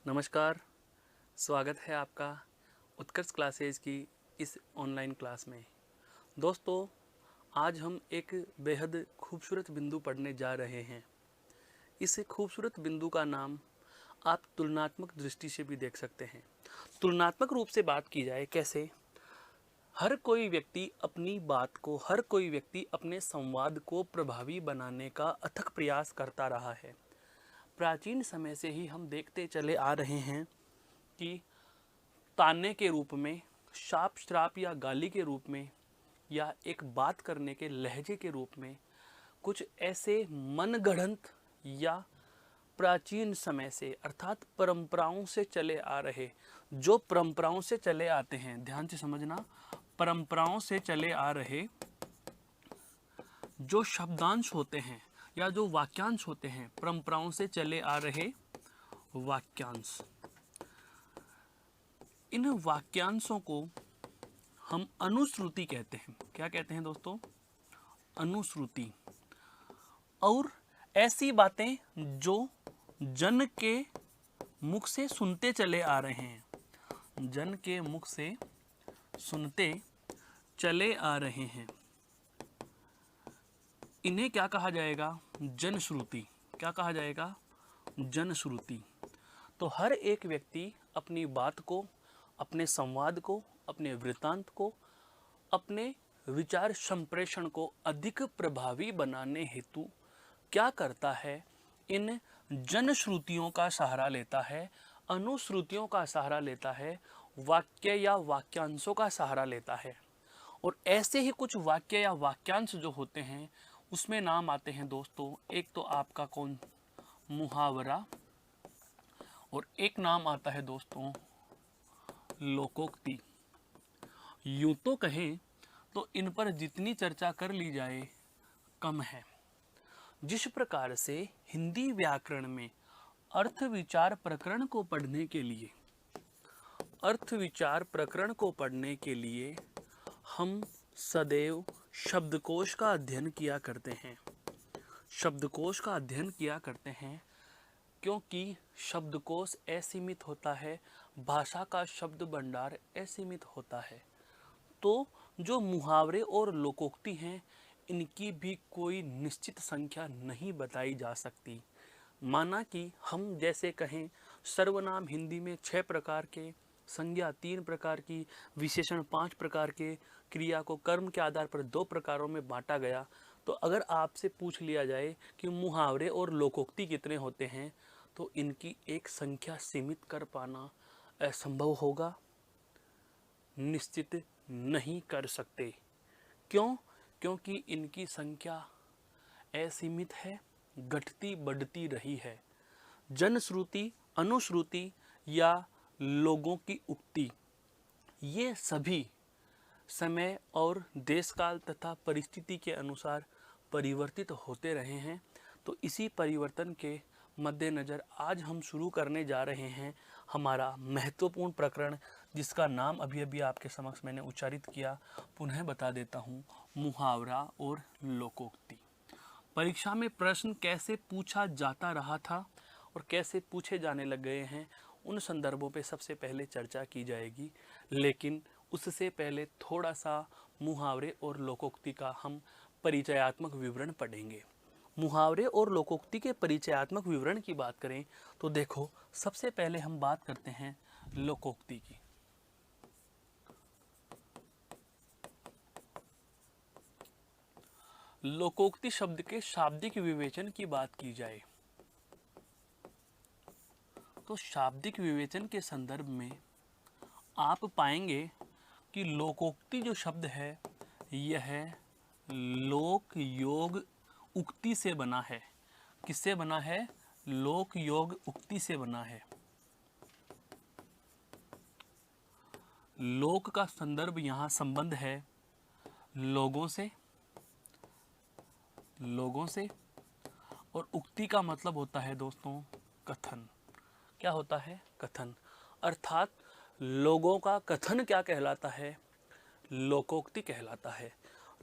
नमस्कार, स्वागत है आपका उत्कर्ष क्लासेज की इस ऑनलाइन क्लास में। दोस्तों, आज हम एक बेहद खूबसूरत बिंदु पढ़ने जा रहे हैं। इस खूबसूरत बिंदु का नाम आप तुलनात्मक दृष्टि से भी देख सकते हैं। तुलनात्मक रूप से बात की जाए कैसे? हर कोई व्यक्ति अपनी बात को, हर कोई व्यक्ति अपने संवाद को प्रभावी बनाने का अथक प्रयास करता रहा है। प्राचीन समय से ही हम देखते चले आ रहे हैं कि ताने के रूप में, शाप श्राप या गाली के रूप में, या एक बात करने के लहजे के रूप में कुछ ऐसे मनगढ़ंत या प्राचीन समय से अर्थात परंपराओं से चले आ रहे, जो परंपराओं से चले आते हैं, ध्यान से समझना, परंपराओं से चले आ रहे जो शब्दांश होते हैं या जो वाक्यांश होते हैं, परंपराओं से चले आ रहे वाक्यांश, इन वाक्यांशों को हम अनुश्रुति कहते हैं। क्या कहते हैं दोस्तों? अनुश्रुति। और ऐसी बातें जो जन के मुख से सुनते चले आ रहे हैं, जन के मुख से सुनते चले आ रहे हैं, इन्हें क्या कहा जाएगा? जनश्रुति। क्या कहा जाएगा? जनश्रुति। तो हर एक व्यक्ति अपनी बात को, अपने संवाद को, अपने वृत्तांत को, अपने विचार संप्रेषण को अधिक प्रभावी बनाने हेतु क्या करता है? इन जनश्रुतियों का सहारा लेता है, अनुश्रुतियों का सहारा लेता है, वाक्य या वाक्यांशों का सहारा लेता है। और ऐसे ही कुछ वाक्य या वाक्यांश जो होते हैं उसमें नाम आते हैं दोस्तों, एक तो आपका कौन? मुहावरा, और एक नाम आता है दोस्तों लोकोक्ति। यूं तो कहें तो इन पर जितनी चर्चा कर ली जाए कम है। जिस प्रकार से हिंदी व्याकरण में अर्थ विचार प्रकरण को पढ़ने के लिए, अर्थ विचार प्रकरण को पढ़ने के लिए हम सदैव शब्दकोश का अध्ययन किया करते हैं। शब्दकोश का अध्ययन किया करते हैं क्योंकि शब्दकोश असीमित होता है, भाषा का शब्द भंडार असीमित होता है। तो जो मुहावरे और लोकोक्ति हैं, इनकी भी कोई निश्चित संख्या नहीं बताई जा सकती। माना कि हम जैसे कहें सर्वनाम हिंदी में 6 प्रकार के, संज्ञा 3 प्रकार की, विशेषण 5 प्रकार के, क्रिया को कर्म के आधार पर 2 प्रकारों में बांटा गया। तो अगर आपसे पूछ लिया जाए कि मुहावरे और लोकोक्ति कितने होते हैं, तो इनकी एक संख्या सीमित कर पाना असंभव होगा, निश्चित नहीं कर सकते। क्यों? क्योंकि इनकी संख्या असीमित है, घटती बढ़ती रही है। जनश्रुति, अनुश्रुति या लोगों की उक्ति, ये सभी समय और देश काल तथा परिस्थिति के अनुसार परिवर्तित होते रहे हैं। तो इसी परिवर्तन के मद्देनज़र आज हम शुरू करने जा रहे हैं हमारा महत्वपूर्ण प्रकरण, जिसका नाम अभी अभी आपके समक्ष मैंने उच्चारित किया, पुनः बता देता हूँ, मुहावरा और लोकोक्ति। परीक्षा में प्रश्न कैसे पूछा जाता रहा था और कैसे पूछे जाने लग गए हैं, उन संदर्भों पे सबसे पहले चर्चा की जाएगी। लेकिन उससे पहले थोड़ा सा मुहावरे और लोकोक्ति का हम परिचयात्मक विवरण पढ़ेंगे। मुहावरे और लोकोक्ति के परिचयात्मक विवरण की बात करें तो देखो, सबसे पहले हम बात करते हैं लोकोक्ति की। लोकोक्ति शब्द के शाब्दिक विवेचन की बात की जाए तो शाब्दिक विवेचन के संदर्भ में आप पाएंगे कि लोकोक्ति जो शब्द है यह लोक योग उक्ति से बना है। किससे बना है? लोक योग उक्ति से बना है। लोक का संदर्भ यहाँ संबंध है लोगों से, लोगों से, और उक्ति का मतलब होता है दोस्तों कथन। क्या होता है? कथन। अर्थात लोगों का कथन क्या कहलाता है? लोकोक्ति कहलाता है।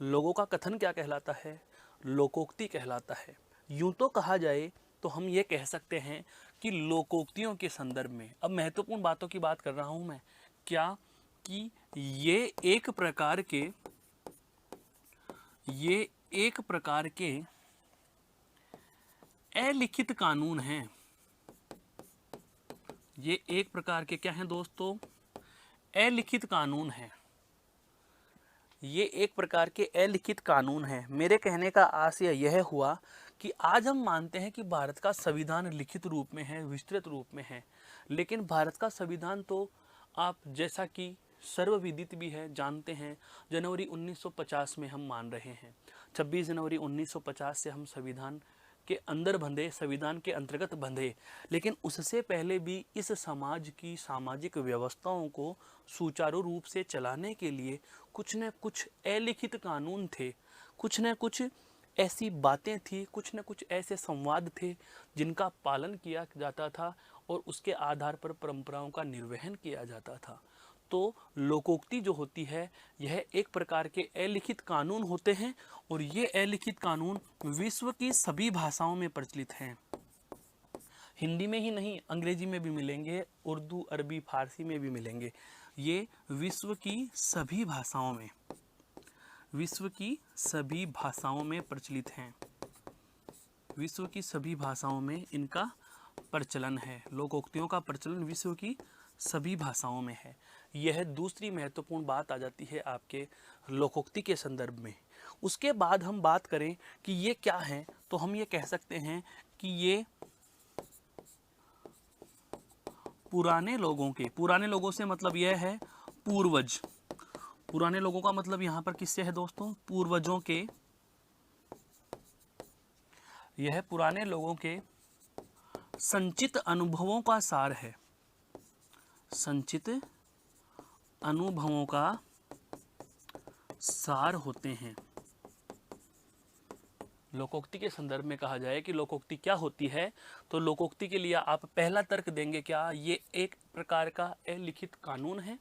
लोगों का कथन क्या कहलाता है? लोकोक्ति कहलाता है। यूं तो कहा जाए तो हम ये कह सकते हैं कि लोकोक्तियों के संदर्भ में, अब महत्वपूर्ण बातों की बात कर रहा हूं मैं, क्या कि ये एक प्रकार के अलिखित कानून हैं। ये एक प्रकार के क्या हैं दोस्तों? अलिखित कानून हैं। ये एक प्रकार के अलिखित कानून हैं। मेरे कहने का आशय यह हुआ कि आज हम मानते हैं कि भारत का संविधान लिखित रूप में है, विस्तृत रूप में है, लेकिन भारत का संविधान तो आप जैसा कि सर्वविदित भी है, जानते हैं, जनवरी 1950 में हम मान रहे हैं। 26 जनवरी 1950 से हम संविधान के अंदर बंधे, संविधान के अंतर्गत बंधे, लेकिन उससे पहले भी इस समाज की सामाजिक व्यवस्थाओं को सुचारू रूप से चलाने के लिए कुछ न कुछ अलिखित कानून थे, कुछ न कुछ ऐसी बातें थी, कुछ न कुछ ऐसे संवाद थे जिनका पालन किया जाता था और उसके आधार पर परंपराओं का निर्वहन किया जाता था। तो लोकोक्ति जो होती है यह एक प्रकार के अलिखित कानून होते हैं और ये अलिखित कानून विश्व की सभी भाषाओं में प्रचलित हैं। हिंदी में ही नहीं, अंग्रेजी में भी मिलेंगे, उर्दू, अरबी, फारसी में भी मिलेंगे। ये विश्व की सभी भाषाओं में प्रचलित हैं। विश्व की सभी भाषाओं में इनका प्रचलन है। लोकोक्तियों का प्रचलन विश्व की सभी भाषाओं में है। यह दूसरी महत्वपूर्ण बात आ जाती है आपके लोकोक्ति के संदर्भ में। उसके बाद हम बात करें कि ये क्या है, तो हम ये कह सकते हैं कि ये पुराने लोगों से मतलब यह है पूर्वज। पुराने लोगों का मतलब यहाँ पर किससे है दोस्तों? पूर्वजों के। यह पुराने लोगों के संचित अनुभवों का सार है। संचित अनुभवों का सार होते हैं। लोकोक्ति के संदर्भ में कहा जाए कि लोकोक्ति क्या होती है, तो लोकोक्ति के लिए आप पहला तर्क देंगे क्या? ये एक प्रकार का अलिखित कानून है।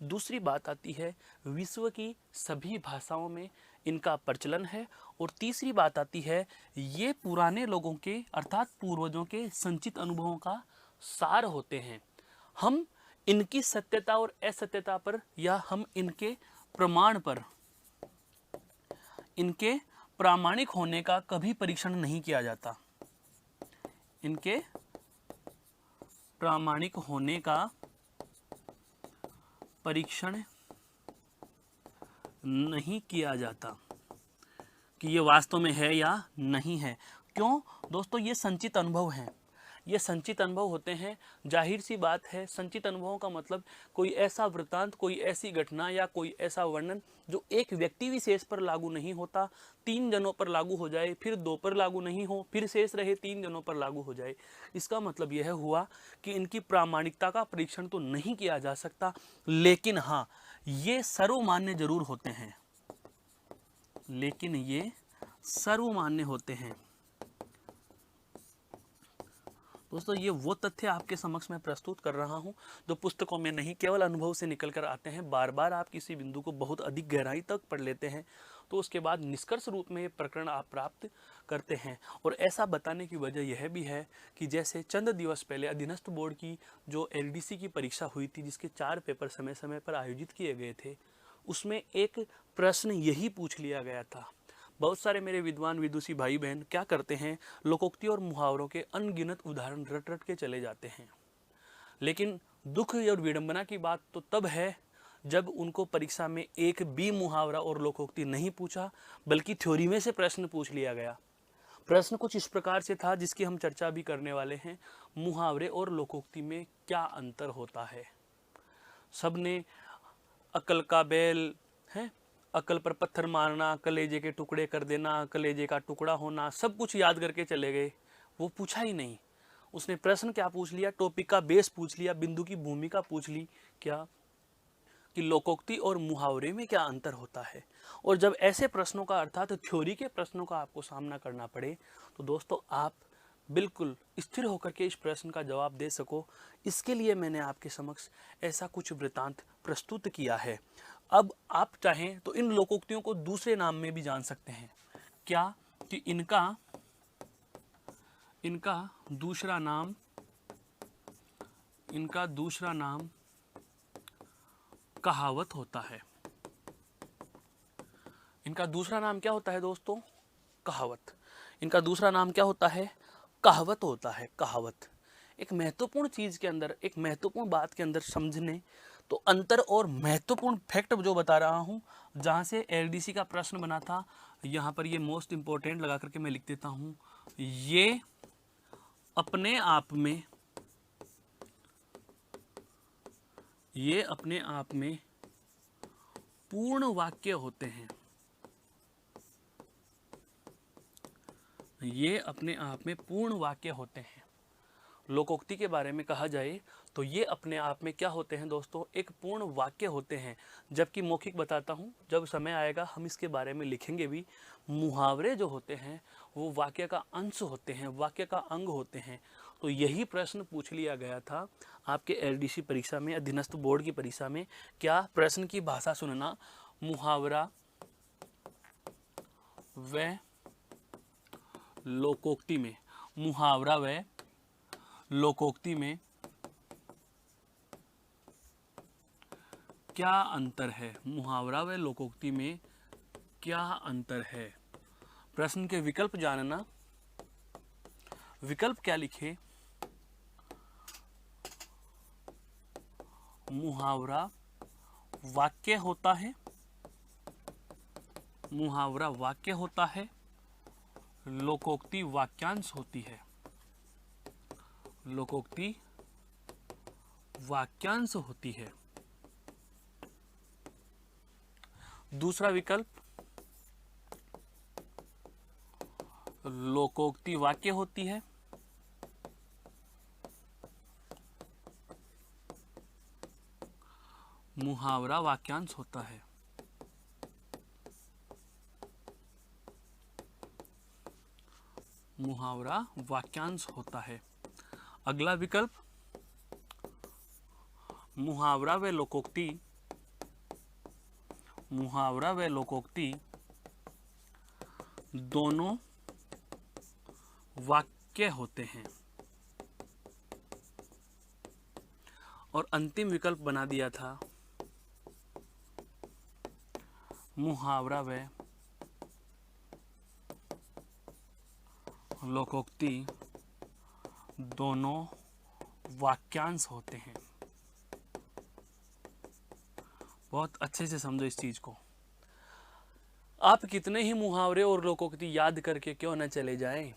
दूसरी बात आती है विश्व की सभी भाषाओं में इनका प्रचलन है। और तीसरी बात आती है ये पुराने लोगों के अर्थात पूर्वजों के संचित अनुभवों का सार होते हैं। हम इनकी सत्यता और असत्यता पर या हम इनके प्रमाण पर, इनके प्रामाणिक होने का कभी परीक्षण नहीं किया जाता। इनके प्रामाणिक होने का परीक्षण नहीं किया जाता कि ये वास्तव में है या नहीं है। क्यों दोस्तों? ये संचित अनुभव हैं। ये संचित अनुभव होते हैं। जाहिर सी बात है, संचित अनुभवों का मतलब कोई ऐसा वृत्तांत, कोई ऐसी घटना या कोई ऐसा वर्णन जो एक व्यक्ति विशेष पर लागू नहीं होता, 3 जनों पर लागू हो जाए, फिर 2 पर लागू नहीं हो, फिर शेष रहे 3 जनों पर लागू हो जाए। इसका मतलब यह हुआ कि इनकी प्रामाणिकता का परीक्षण तो नहीं किया जा सकता, लेकिन हाँ, ये सर्वमान्य जरूर होते हैं। लेकिन ये सर्वमान्य होते हैं। दोस्तों, ये वो तथ्य आपके समक्ष मैं प्रस्तुत कर रहा हूं जो पुस्तकों में नहीं, केवल अनुभव से निकल कर आते हैं। बार बार आप किसी बिंदु को बहुत अधिक गहराई तक पढ़ लेते हैं तो उसके बाद निष्कर्ष रूप में ये प्रकरण आप प्राप्त करते हैं। और ऐसा बताने की वजह यह भी है कि जैसे चंद दिवस पहले अधीनस्थ बोर्ड की जो LDC की परीक्षा हुई थी, जिसके 4 पेपर समय समय पर आयोजित किए गए थे, उसमें एक प्रश्न यही पूछ लिया गया था। बहुत सारे मेरे विद्वान विदुषी भाई बहन क्या करते हैं, लोकोक्ति और मुहावरों के अनगिनत उदाहरण रट रट के चले जाते हैं। लेकिन दुख और विडंबना की बात तो तब है जब उनको परीक्षा में एक भी मुहावरा और लोकोक्ति नहीं पूछा, बल्कि थ्योरी में से प्रश्न पूछ लिया गया। प्रश्न कुछ इस प्रकार से था, जिसकी हम चर्चा भी करने वाले हैं। मुहावरे और लोकोक्ति में क्या अंतर होता है? सबने अकल का बैल है, अकल पर पत्थर मारना, कलेजे के टुकड़े कर देना, कलेजे का टुकड़ा होना, सब कुछ याद करके चले गए। वो पूछा ही नहीं। उसने प्रश्न क्या पूछ लिया? टॉपिक का बेस पूछ लिया, बिंदु की भूमिका पूछ ली, क्या कि लोकोक्ति और मुहावरे में क्या अंतर होता है। और जब ऐसे प्रश्नों का अर्थात थ्योरी के प्रश्नों का आपको सामना करना पड़े, तो दोस्तों आप बिल्कुल स्थिर होकर के इस प्रश्न का जवाब दे सको, इसके लिए मैंने आपके समक्ष ऐसा कुछ वृत्तांत प्रस्तुत किया है। अब आप चाहें तो इन लोकोक्तियों को दूसरे नाम में भी जान सकते हैं। क्या कि इनका दूसरा नाम कहावत होता है। इनका दूसरा नाम क्या होता है दोस्तों? कहावत। इनका दूसरा नाम क्या होता है? कहावत होता है। कहावत एक महत्वपूर्ण चीज के अंदर, एक महत्वपूर्ण बात के अंदर समझने तो अंतर और महत्वपूर्ण फैक्ट जो बता रहा हूं, जहां से एलडीसी का प्रश्न बना था, यहां पर ये मोस्ट इंपॉर्टेंट लगा करके मैं लिख देता हूं। ये अपने आप में पूर्ण वाक्य होते हैं। ये अपने आप में पूर्ण वाक्य होते हैं। लोकोक्ति के बारे में कहा जाए तो ये अपने आप में क्या होते हैं दोस्तों? एक पूर्ण वाक्य होते हैं। जबकि मौखिक बताता हूँ, जब समय आएगा हम इसके बारे में लिखेंगे भी। मुहावरे जो होते हैं वो वाक्य का अंश होते हैं, वाक्य का अंग होते हैं। तो यही प्रश्न पूछ लिया गया था आपके एलडीसी परीक्षा में, अधीनस्थ बोर्ड की परीक्षा में। क्या? प्रश्न की भाषा सुनना। मुहावरा व लोकोक्ति में, मुहावरा व लोकोक्ति में क्या अंतर है? मुहावरा व लोकोक्ति में क्या अंतर है? प्रश्न के विकल्प जानना। विकल्प क्या लिखे? मुहावरा वाक्य होता है, मुहावरा वाक्य होता है, लोकोक्ति वाक्यांश होती है। लोकोक्ति वाक्यांश होती है। दूसरा विकल्प, लोकोक्ति वाक्य होती है, मुहावरा वाक्यांश होता है। मुहावरा वाक्यांश होता है। अगला विकल्प, मुहावरा व लोकोक्ति, मुहावरा व लोकोक्ति दोनों वाक्य होते हैं। और अंतिम विकल्प बना दिया था मुहावरा व लोकोक्ति दोनों वाक्यांश होते हैं। बहुत अच्छे से समझो इस चीज को। आप कितने ही मुहावरे और लोकोक्ति याद करके क्यों न चले जाएं,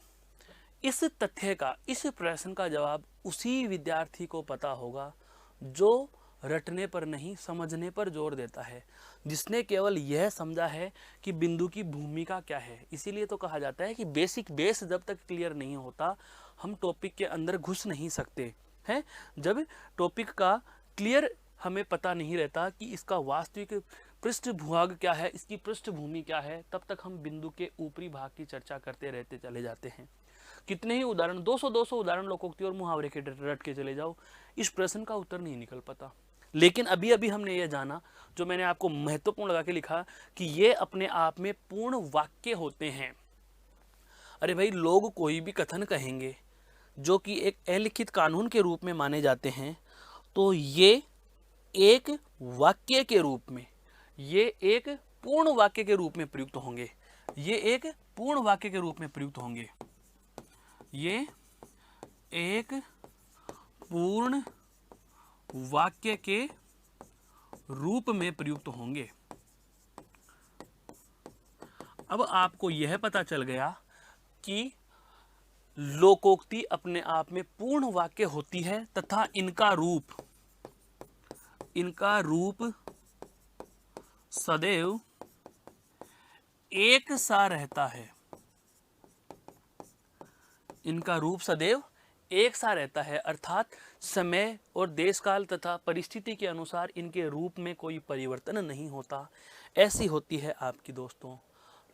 इस तथ्य का, इस प्रश्न का जवाब उसी विद्यार्थी को पता होगा जो रटने पर नहीं, समझने पर जोर देता है, जिसने केवल यह समझा है कि बिंदु की भूमिका क्या है। इसीलिए तो कहा जाता है कि बेसिक बेस जब तक क्लियर नहीं होता हम टॉपिक के अंदर घुस नहीं सकते हैं। जब टॉपिक का क्लियर हमें पता नहीं रहता कि इसका वास्तविक पृष्ठभूभाग क्या है, इसकी पृष्ठभूमि क्या है, तब तक हम बिंदु के ऊपरी भाग की चर्चा करते रहते चले जाते हैं। कितने ही उदाहरण, 200 उदाहरण लोकोक्ति और मुहावरे के रट के चले जाओ, इस प्रश्न का उत्तर नहीं निकल पाता। लेकिन अभी अभी हमने ये जाना, जो मैंने आपको महत्वपूर्ण लगा के लिखा, कि ये अपने आप में पूर्ण वाक्य होते हैं। अरे भाई, लोग कोई भी कथन कहेंगे जो कि एक अलिखित कानून के रूप में माने जाते हैं, तो ये एक वाक्य के रूप में, ये एक पूर्ण वाक्य के रूप में प्रयुक्त होंगे। ये एक पूर्ण वाक्य के रूप में प्रयुक्त होंगे। ये एक पूर्ण वाक्य के रूप में प्रयुक्त होंगे। अब आपको यह पता चल गया कि लोकोक्ति अपने आप में पूर्ण वाक्य होती है तथा इनका रूप सदैव एक सा रहता है। इनका रूप सदैव एक सा रहता है, अर्थात समय और देश काल तथा परिस्थिति के अनुसार इनके रूप में कोई परिवर्तन नहीं होता। ऐसी होती है आपकी दोस्तों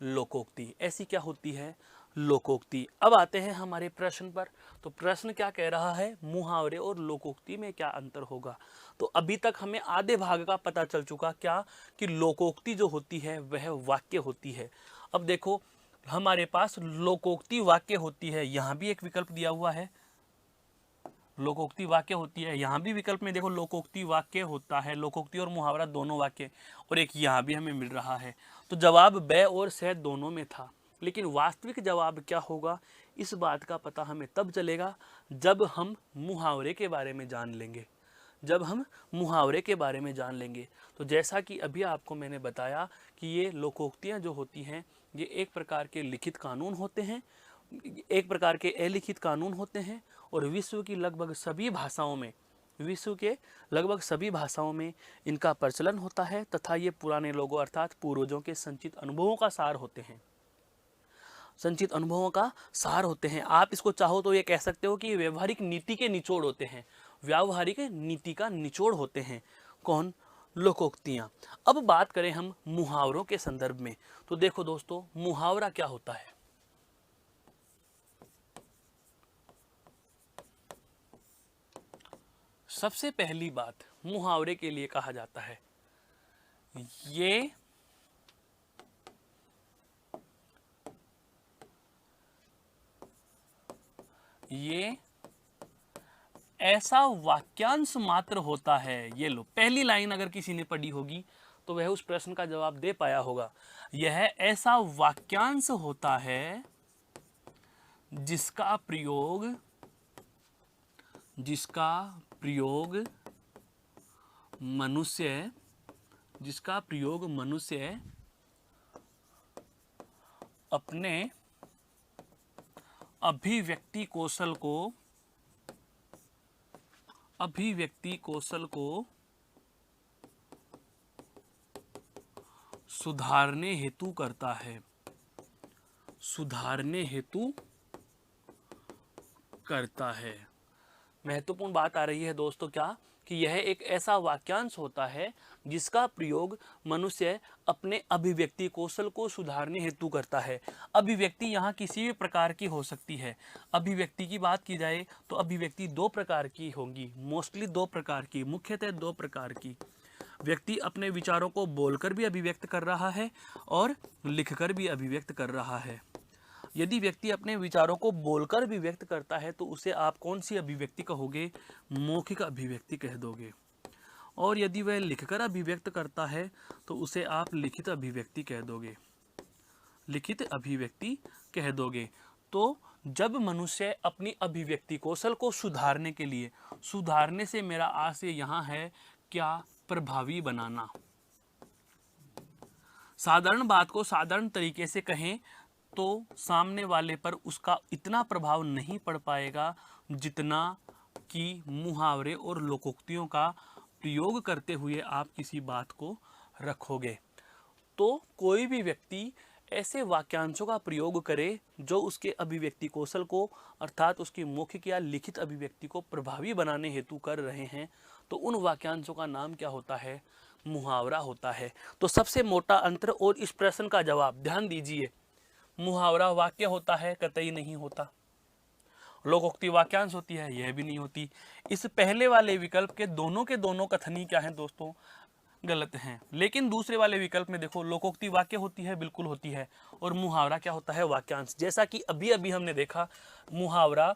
लोकोक्ति। ऐसी क्या होती है? लोकोक्ति। अब आते हैं हमारे प्रश्न पर। तो प्रश्न क्या कह रहा है? मुहावरे और लोकोक्ति में क्या अंतर होगा? तो अभी तक हमें आधे भाग का पता चल चुका, क्या कि लोकोक्ति जो होती है वह वाक्य होती है। अब देखो, हमारे पास लोकोक्ति वाक्य होती है, यहाँ भी एक विकल्प दिया हुआ है, लोकोक्ति वाक्य होती है, यहाँ भी विकल्प में देखो लोकोक्ति वाक्य होता है, लोकोक्ति और मुहावरा दोनों वाक्य, और एक यहाँ भी हमें मिल रहा है। तो जवाब ब और स दोनों में था, लेकिन वास्तविक जवाब क्या होगा इस बात का पता हमें तब चलेगा जब हम मुहावरे के बारे में जान लेंगे, जब हम मुहावरे के बारे में जान लेंगे। तो जैसा कि अभी आपको मैंने बताया कि ये लोकोक्तियाँ जो होती हैं ये एक प्रकार के लिखित कानून होते हैं, एक प्रकार के अलिखित कानून होते हैं, और विश्व की लगभग सभी भाषाओं में, विश्व के लगभग सभी भाषाओं में इनका प्रचलन होता है, तथा ये पुराने लोगों अर्थात पूर्वजों के संचित अनुभवों का सार होते हैं, संचित अनुभवों का सार होते हैं। आप इसको चाहो तो ये कह सकते हो कि व्यवहारिक नीति के निचोड़ होते हैं, व्यावहारिक नीति का निचोड़ होते हैं। कौन? लोकोक्तियाँ। अब बात करें हम मुहावरों के संदर्भ में, तो देखो दोस्तों मुहावरा क्या होता है। सबसे पहली बात मुहावरे के लिए कहा जाता है ये ऐसा वाक्यांश मात्र होता है। ये लो, पहली लाइन अगर किसी ने पढ़ी होगी तो वह उस प्रश्न का जवाब दे पाया होगा। यह ऐसा वाक्यांश होता है जिसका प्रयोग मनुष्य अपने अभिव्यक्ति कौशल को सुधारने हेतु करता है, महत्वपूर्ण बात आ रही है दोस्तों क्या, कि यह एक ऐसा वाक्यांश होता है जिसका प्रयोग मनुष्य अपने अभिव्यक्ति कौशल को सुधारने हेतु करता है। अभिव्यक्ति यहाँ किसी भी प्रकार की हो सकती है। अभिव्यक्ति की बात की जाए तो अभिव्यक्ति दो प्रकार की होंगी, मोस्टली दो प्रकार की, मुख्यतः दो प्रकार की। व्यक्ति अपने विचारों को बोलकर भी अभिव्यक्त कर रहा है और लिखकर भी अभिव्यक्त कर रहा है। यदि व्यक्ति अपने विचारों को बोलकर भी व्यक्त करता है तो उसे आप कौन सी अभिव्यक्ति कहोगे? मौखिक अभिव्यक्ति कह दोगे। और यदि वह लिखकर अभिव्यक्त करता है तो उसे आप लिखित अभिव्यक्ति कह दोगे। तो जब मनुष्य अपनी अभिव्यक्ति कौशल को सुधारने के लिए, सुधारने से मेरा आशय यहाँ है क्या? प्रभावी बनाना। साधारण बात को साधारण तरीके से कहें तो सामने वाले पर उसका इतना प्रभाव नहीं पड़ पाएगा जितना कि मुहावरे और लोकोक्तियों का प्रयोग करते हुए आप किसी बात को रखोगे। तो कोई भी व्यक्ति ऐसे वाक्यांशों का प्रयोग करे जो उसके अभिव्यक्ति कौशल को अर्थात उसकी मौखिक या लिखित अभिव्यक्ति को प्रभावी बनाने हेतु कर रहे हैं, तो उन वाक्यांशों का नाम क्या होता है? मुहावरा होता है। तो सबसे मोटा अंतर और इस प्रश्न का जवाब ध्यान दीजिए, मुहावरा वाक्य होता है? कतई नहीं होता। लोकोक्ति वाक्यांश होती है? यह भी नहीं होती। इस पहले वाले विकल्प के दोनों कथनी क्या है दोस्तों? गलत हैं। लेकिन दूसरे वाले विकल्प में देखो लोकोक्ति वाक्य होती है, बिल्कुल होती है, और मुहावरा क्या होता है? वाक्यांश। जैसा कि अभी अभी हमने देखा, मुहावरा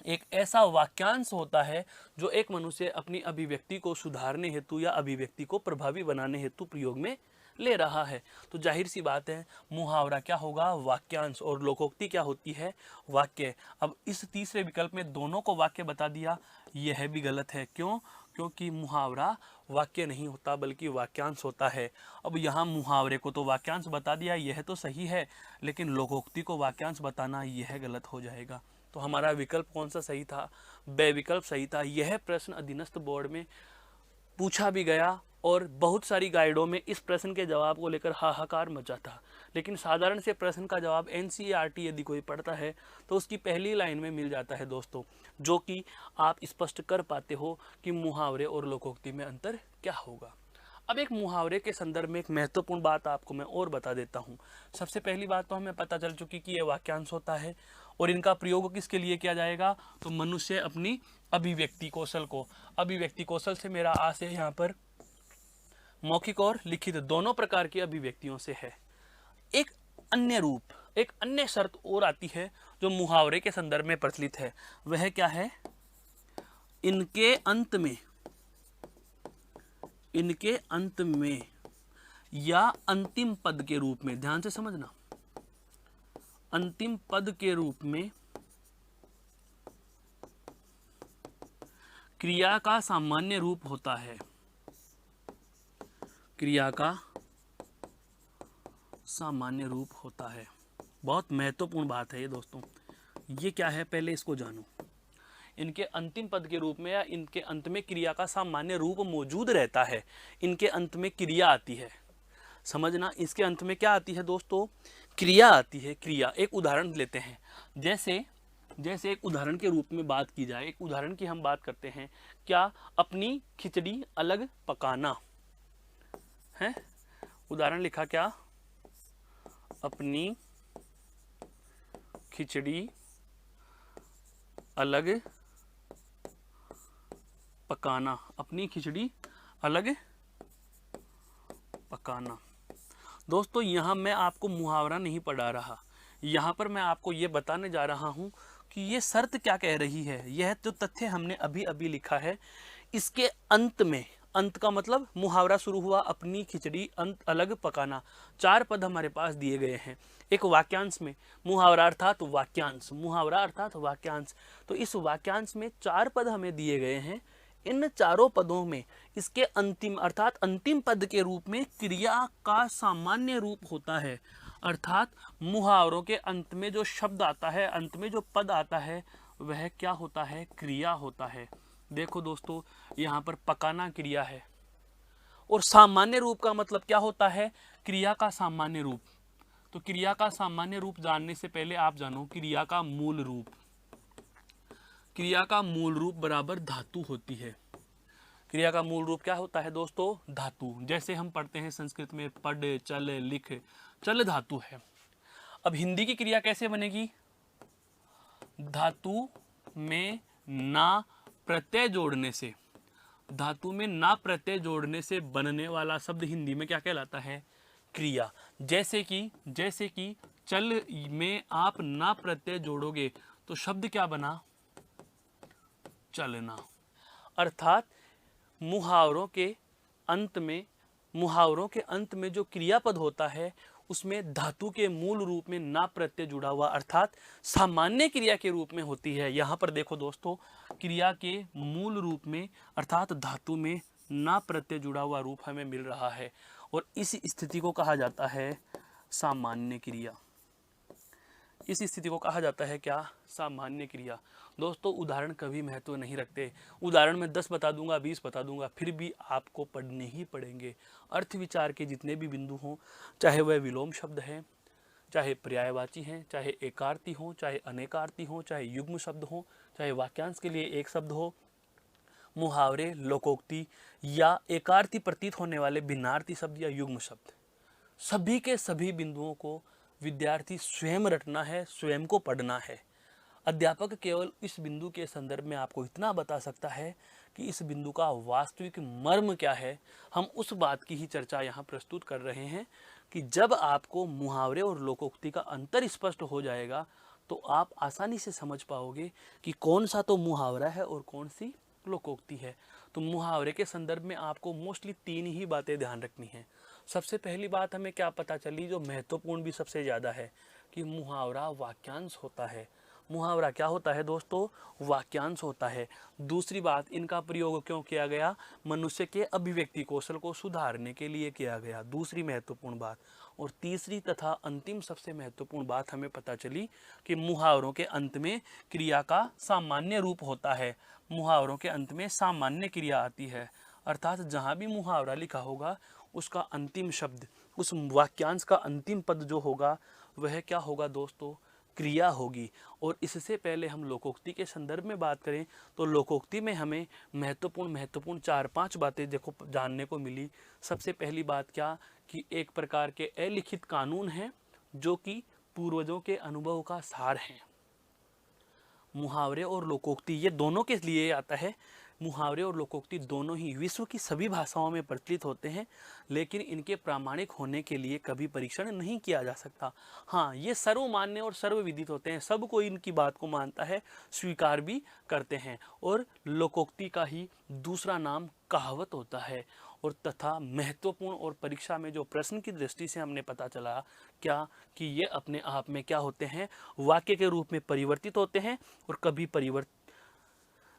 एक ऐसा वाक्यांश होता है जो एक मनुष्य अपनी अभिव्यक्ति को सुधारने हेतु या अभिव्यक्ति को प्रभावी बनाने हेतु प्रयोग में ले रहा है। तो जाहिर सी बात है मुहावरा क्या होगा? वाक्यांश। और लोकोक्ति क्या होती है? वाक्य। अब इस तीसरे विकल्प में दोनों को वाक्य बता दिया, यह भी गलत है। क्यों? क्योंकि मुहावरा वाक्य नहीं होता बल्कि वाक्यांश होता है। अब यहाँ मुहावरे को तो वाक्यांश बता दिया, यह तो सही है, लेकिन लोकोक्ति को वाक्यांश बताना यह गलत हो जाएगा। तो हमारा विकल्प कौन सा सही था? ब विकल्प सही था। यह प्रश्न अधीनस्थ बोर्ड में पूछा भी गया और बहुत सारी गाइडों में इस प्रश्न के जवाब को लेकर हाहाकार मचा था। लेकिन साधारण से प्रश्न का जवाब एनसीईआरटी यदि कोई पढ़ता है तो उसकी पहली लाइन में मिल जाता है दोस्तों, जो कि आप स्पष्ट कर पाते हो कि मुहावरे और लोकोक्ति में अंतर क्या होगा। अब एक मुहावरे के संदर्भ में एक महत्वपूर्ण बात आपको मैं और बता देता हूँ। सबसे पहली बात तो हमें पता चल चुकी कि यह वाक्यांश होता है और इनका प्रयोग किसके लिए किया जाएगा? तो मनुष्य अपनी अभिव्यक्ति कौशल से मेरा आशय यहाँ पर मौखिक और लिखित दोनों प्रकार की अभिव्यक्तियों से है। एक अन्य रूप एक अन्य शर्त और आती है जो मुहावरे के संदर्भ में प्रचलित है, वह क्या है? इनके अंत में या अंतिम पद के रूप में, ध्यान से समझना, अंतिम पद के रूप में क्रिया का सामान्य रूप होता है। क्रिया का सामान्य रूप होता है। बहुत महत्वपूर्ण बात है ये दोस्तों। ये क्या है पहले इसको जानो। इनके अंतिम पद के रूप में या इनके अंत में क्रिया का सामान्य रूप मौजूद रहता है। इनके अंत में क्रिया आती है, समझना। इसके अंत में क्या आती है दोस्तों? क्रिया आती है। क्रिया, एक उदाहरण लेते हैं। जैसे एक उदाहरण के रूप में बात की जाए, एक उदाहरण की हम बात करते हैं, क्या? अपनी खिचड़ी अलग पकाना है। उदाहरण लिखा क्या? अपनी खिचड़ी अलग पकाना। अपनी खिचड़ी अलग पकाना। दोस्तों यहाँ मैं आपको मुहावरा नहीं पढ़ा रहा, यहाँ पर मैं आपको ये बताने जा रहा हूँ कि ये शर्त क्या कह रही है। यह तो तथ्य हमने अभी अभी लिखा है। इसके अंत में, अंत का मतलब मुहावरा शुरू हुआ अपनी खिचड़ी अलग पकाना। 4 पद हमारे पास दिए गए हैं एक वाक्यांश में। मुहावरा अर्थात वाक्यांश, मुहावरा अर्थात वाक्यांश। तो इस वाक्यांश में 4 पद हमें दिए गए हैं। इन चारों पदों में इसके अंतिम अर्थात अंतिम पद के रूप में क्रिया का सामान्य रूप होता है। अर्थात मुहावरों के अंत में जो शब्द आता है, अंत में जो पद आता है, वह क्या होता है? क्रिया होता है। देखो दोस्तों, यहाँ पर पकाना क्रिया है और सामान्य रूप का मतलब क्या होता है? क्रिया का सामान्य रूप। तो क्रिया का सामान्य रूप जानने से पहले आप जानो क्रिया का मूल रूप। क्रिया का मूल रूप बराबर धातु होती है। क्रिया का मूल रूप क्या होता है दोस्तों? धातु। जैसे हम पढ़ते हैं संस्कृत में पढ़, चल, लिख, चल धातु है। अब हिंदी की क्रिया कैसे बनेगी? धातु में ना प्रत्यय जोड़ने से, धातु में ना प्रत्यय जोड़ने से बनने वाला शब्द हिंदी में क्या कहलाता है? क्रिया। जैसे कि चल में आप ना प्रत्यय जोड़ोगे तो शब्द क्या बना? चलना। अर्थात मुहावरों के अंत में जो क्रियापद होता है उसमें धातु के मूल रूप में ना प्रत्यय जुड़ा हुआ अर्थात सामान्य क्रिया के रूप में होती है। यहाँ पर देखो दोस्तों, क्रिया के मूल रूप में अर्थात धातु में ना प्रत्यय जुड़ा हुआ रूप हमें मिल रहा है और इस स्थिति को कहा जाता है सामान्य क्रिया। इस स्थिति को कहा जाता है क्या? सामान्य क्रिया। दोस्तों उदाहरण कभी महत्व नहीं रखते। उदाहरण में 10 बता दूंगा, 20 बता दूंगा, फिर भी आपको पढ़ने ही पड़ेंगे। अर्थ विचार के जितने भी बिंदु हों, चाहे वह विलोम शब्द हैं, चाहे पर्यायवाची हैं, चाहे एकार्थी हों, चाहे अनेकार्थी हों, चाहे युग्म शब्द हों, चाहे वाक्यांश के लिए एक शब्द हो, मुहावरे, लोकोक्ति या एकार्थी प्रतीत होने वाले भिन्नार्थी शब्द या युग्म शब्द, सभी के सभी बिंदुओं को विद्यार्थी स्वयं रटना है, स्वयं को पढ़ना है। अध्यापक केवल इस बिंदु के संदर्भ में आपको इतना बता सकता है कि इस बिंदु का वास्तविक मर्म क्या है। हम उस बात की ही चर्चा यहाँ प्रस्तुत कर रहे हैं कि जब आपको मुहावरे और लोकोक्ति का अंतर स्पष्ट हो जाएगा तो आप आसानी से समझ पाओगे कि कौन सा तो मुहावरा है और कौन सी लोकोक्ति है। तो मुहावरे के संदर्भ में आपको मोस्टली 3 ही बातें ध्यान रखनी है। सबसे पहली बात हमें क्या पता चली, जो महत्वपूर्ण भी सबसे ज़्यादा है, कि मुहावरा वाक्यांश होता है। मुहावरा क्या होता है दोस्तों? वाक्यांश होता है। दूसरी बात, इनका प्रयोग क्यों किया गया? मनुष्य के अभिव्यक्ति कौशल को सुधारने के लिए किया गया, दूसरी महत्वपूर्ण बात। और तीसरी तथा अंतिम सबसे महत्वपूर्ण बात हमें पता चली कि मुहावरों के अंत में क्रिया का सामान्य रूप होता है। मुहावरों के अंत में सामान्य क्रिया आती है, अर्थात जहाँ भी मुहावरा लिखा होगा उसका अंतिम शब्द, उस वाक्यांश का अंतिम पद जो होगा वह क्या होगा दोस्तों? क्रिया होगी। और इससे पहले हम लोकोक्ति के संदर्भ में बात करें तो लोकोक्ति में हमें महत्वपूर्ण 4-5 बातें देखो जानने को मिली। सबसे पहली बात क्या, कि एक प्रकार के अलिखित कानून हैं जो कि पूर्वजों के अनुभव का सार हैं। मुहावरे और लोकोक्ति ये दोनों के लिए आता है, मुहावरे और लोकोक्ति दोनों ही विश्व की सभी भाषाओं में प्रचलित होते हैं, लेकिन इनके प्रामाणिक होने के लिए कभी परीक्षण नहीं किया जा सकता। हाँ, ये सर्वमान्य और सर्वविदित होते हैं, सब कोई इनकी बात को मानता है, स्वीकार भी करते हैं। और लोकोक्ति का ही दूसरा नाम कहावत होता है। और तथा महत्वपूर्ण और परीक्षा में जो प्रश्न की दृष्टि से हमने पता चला क्या कि ये अपने आप में क्या होते हैं, वाक्य के रूप में परिवर्तित होते हैं और कभी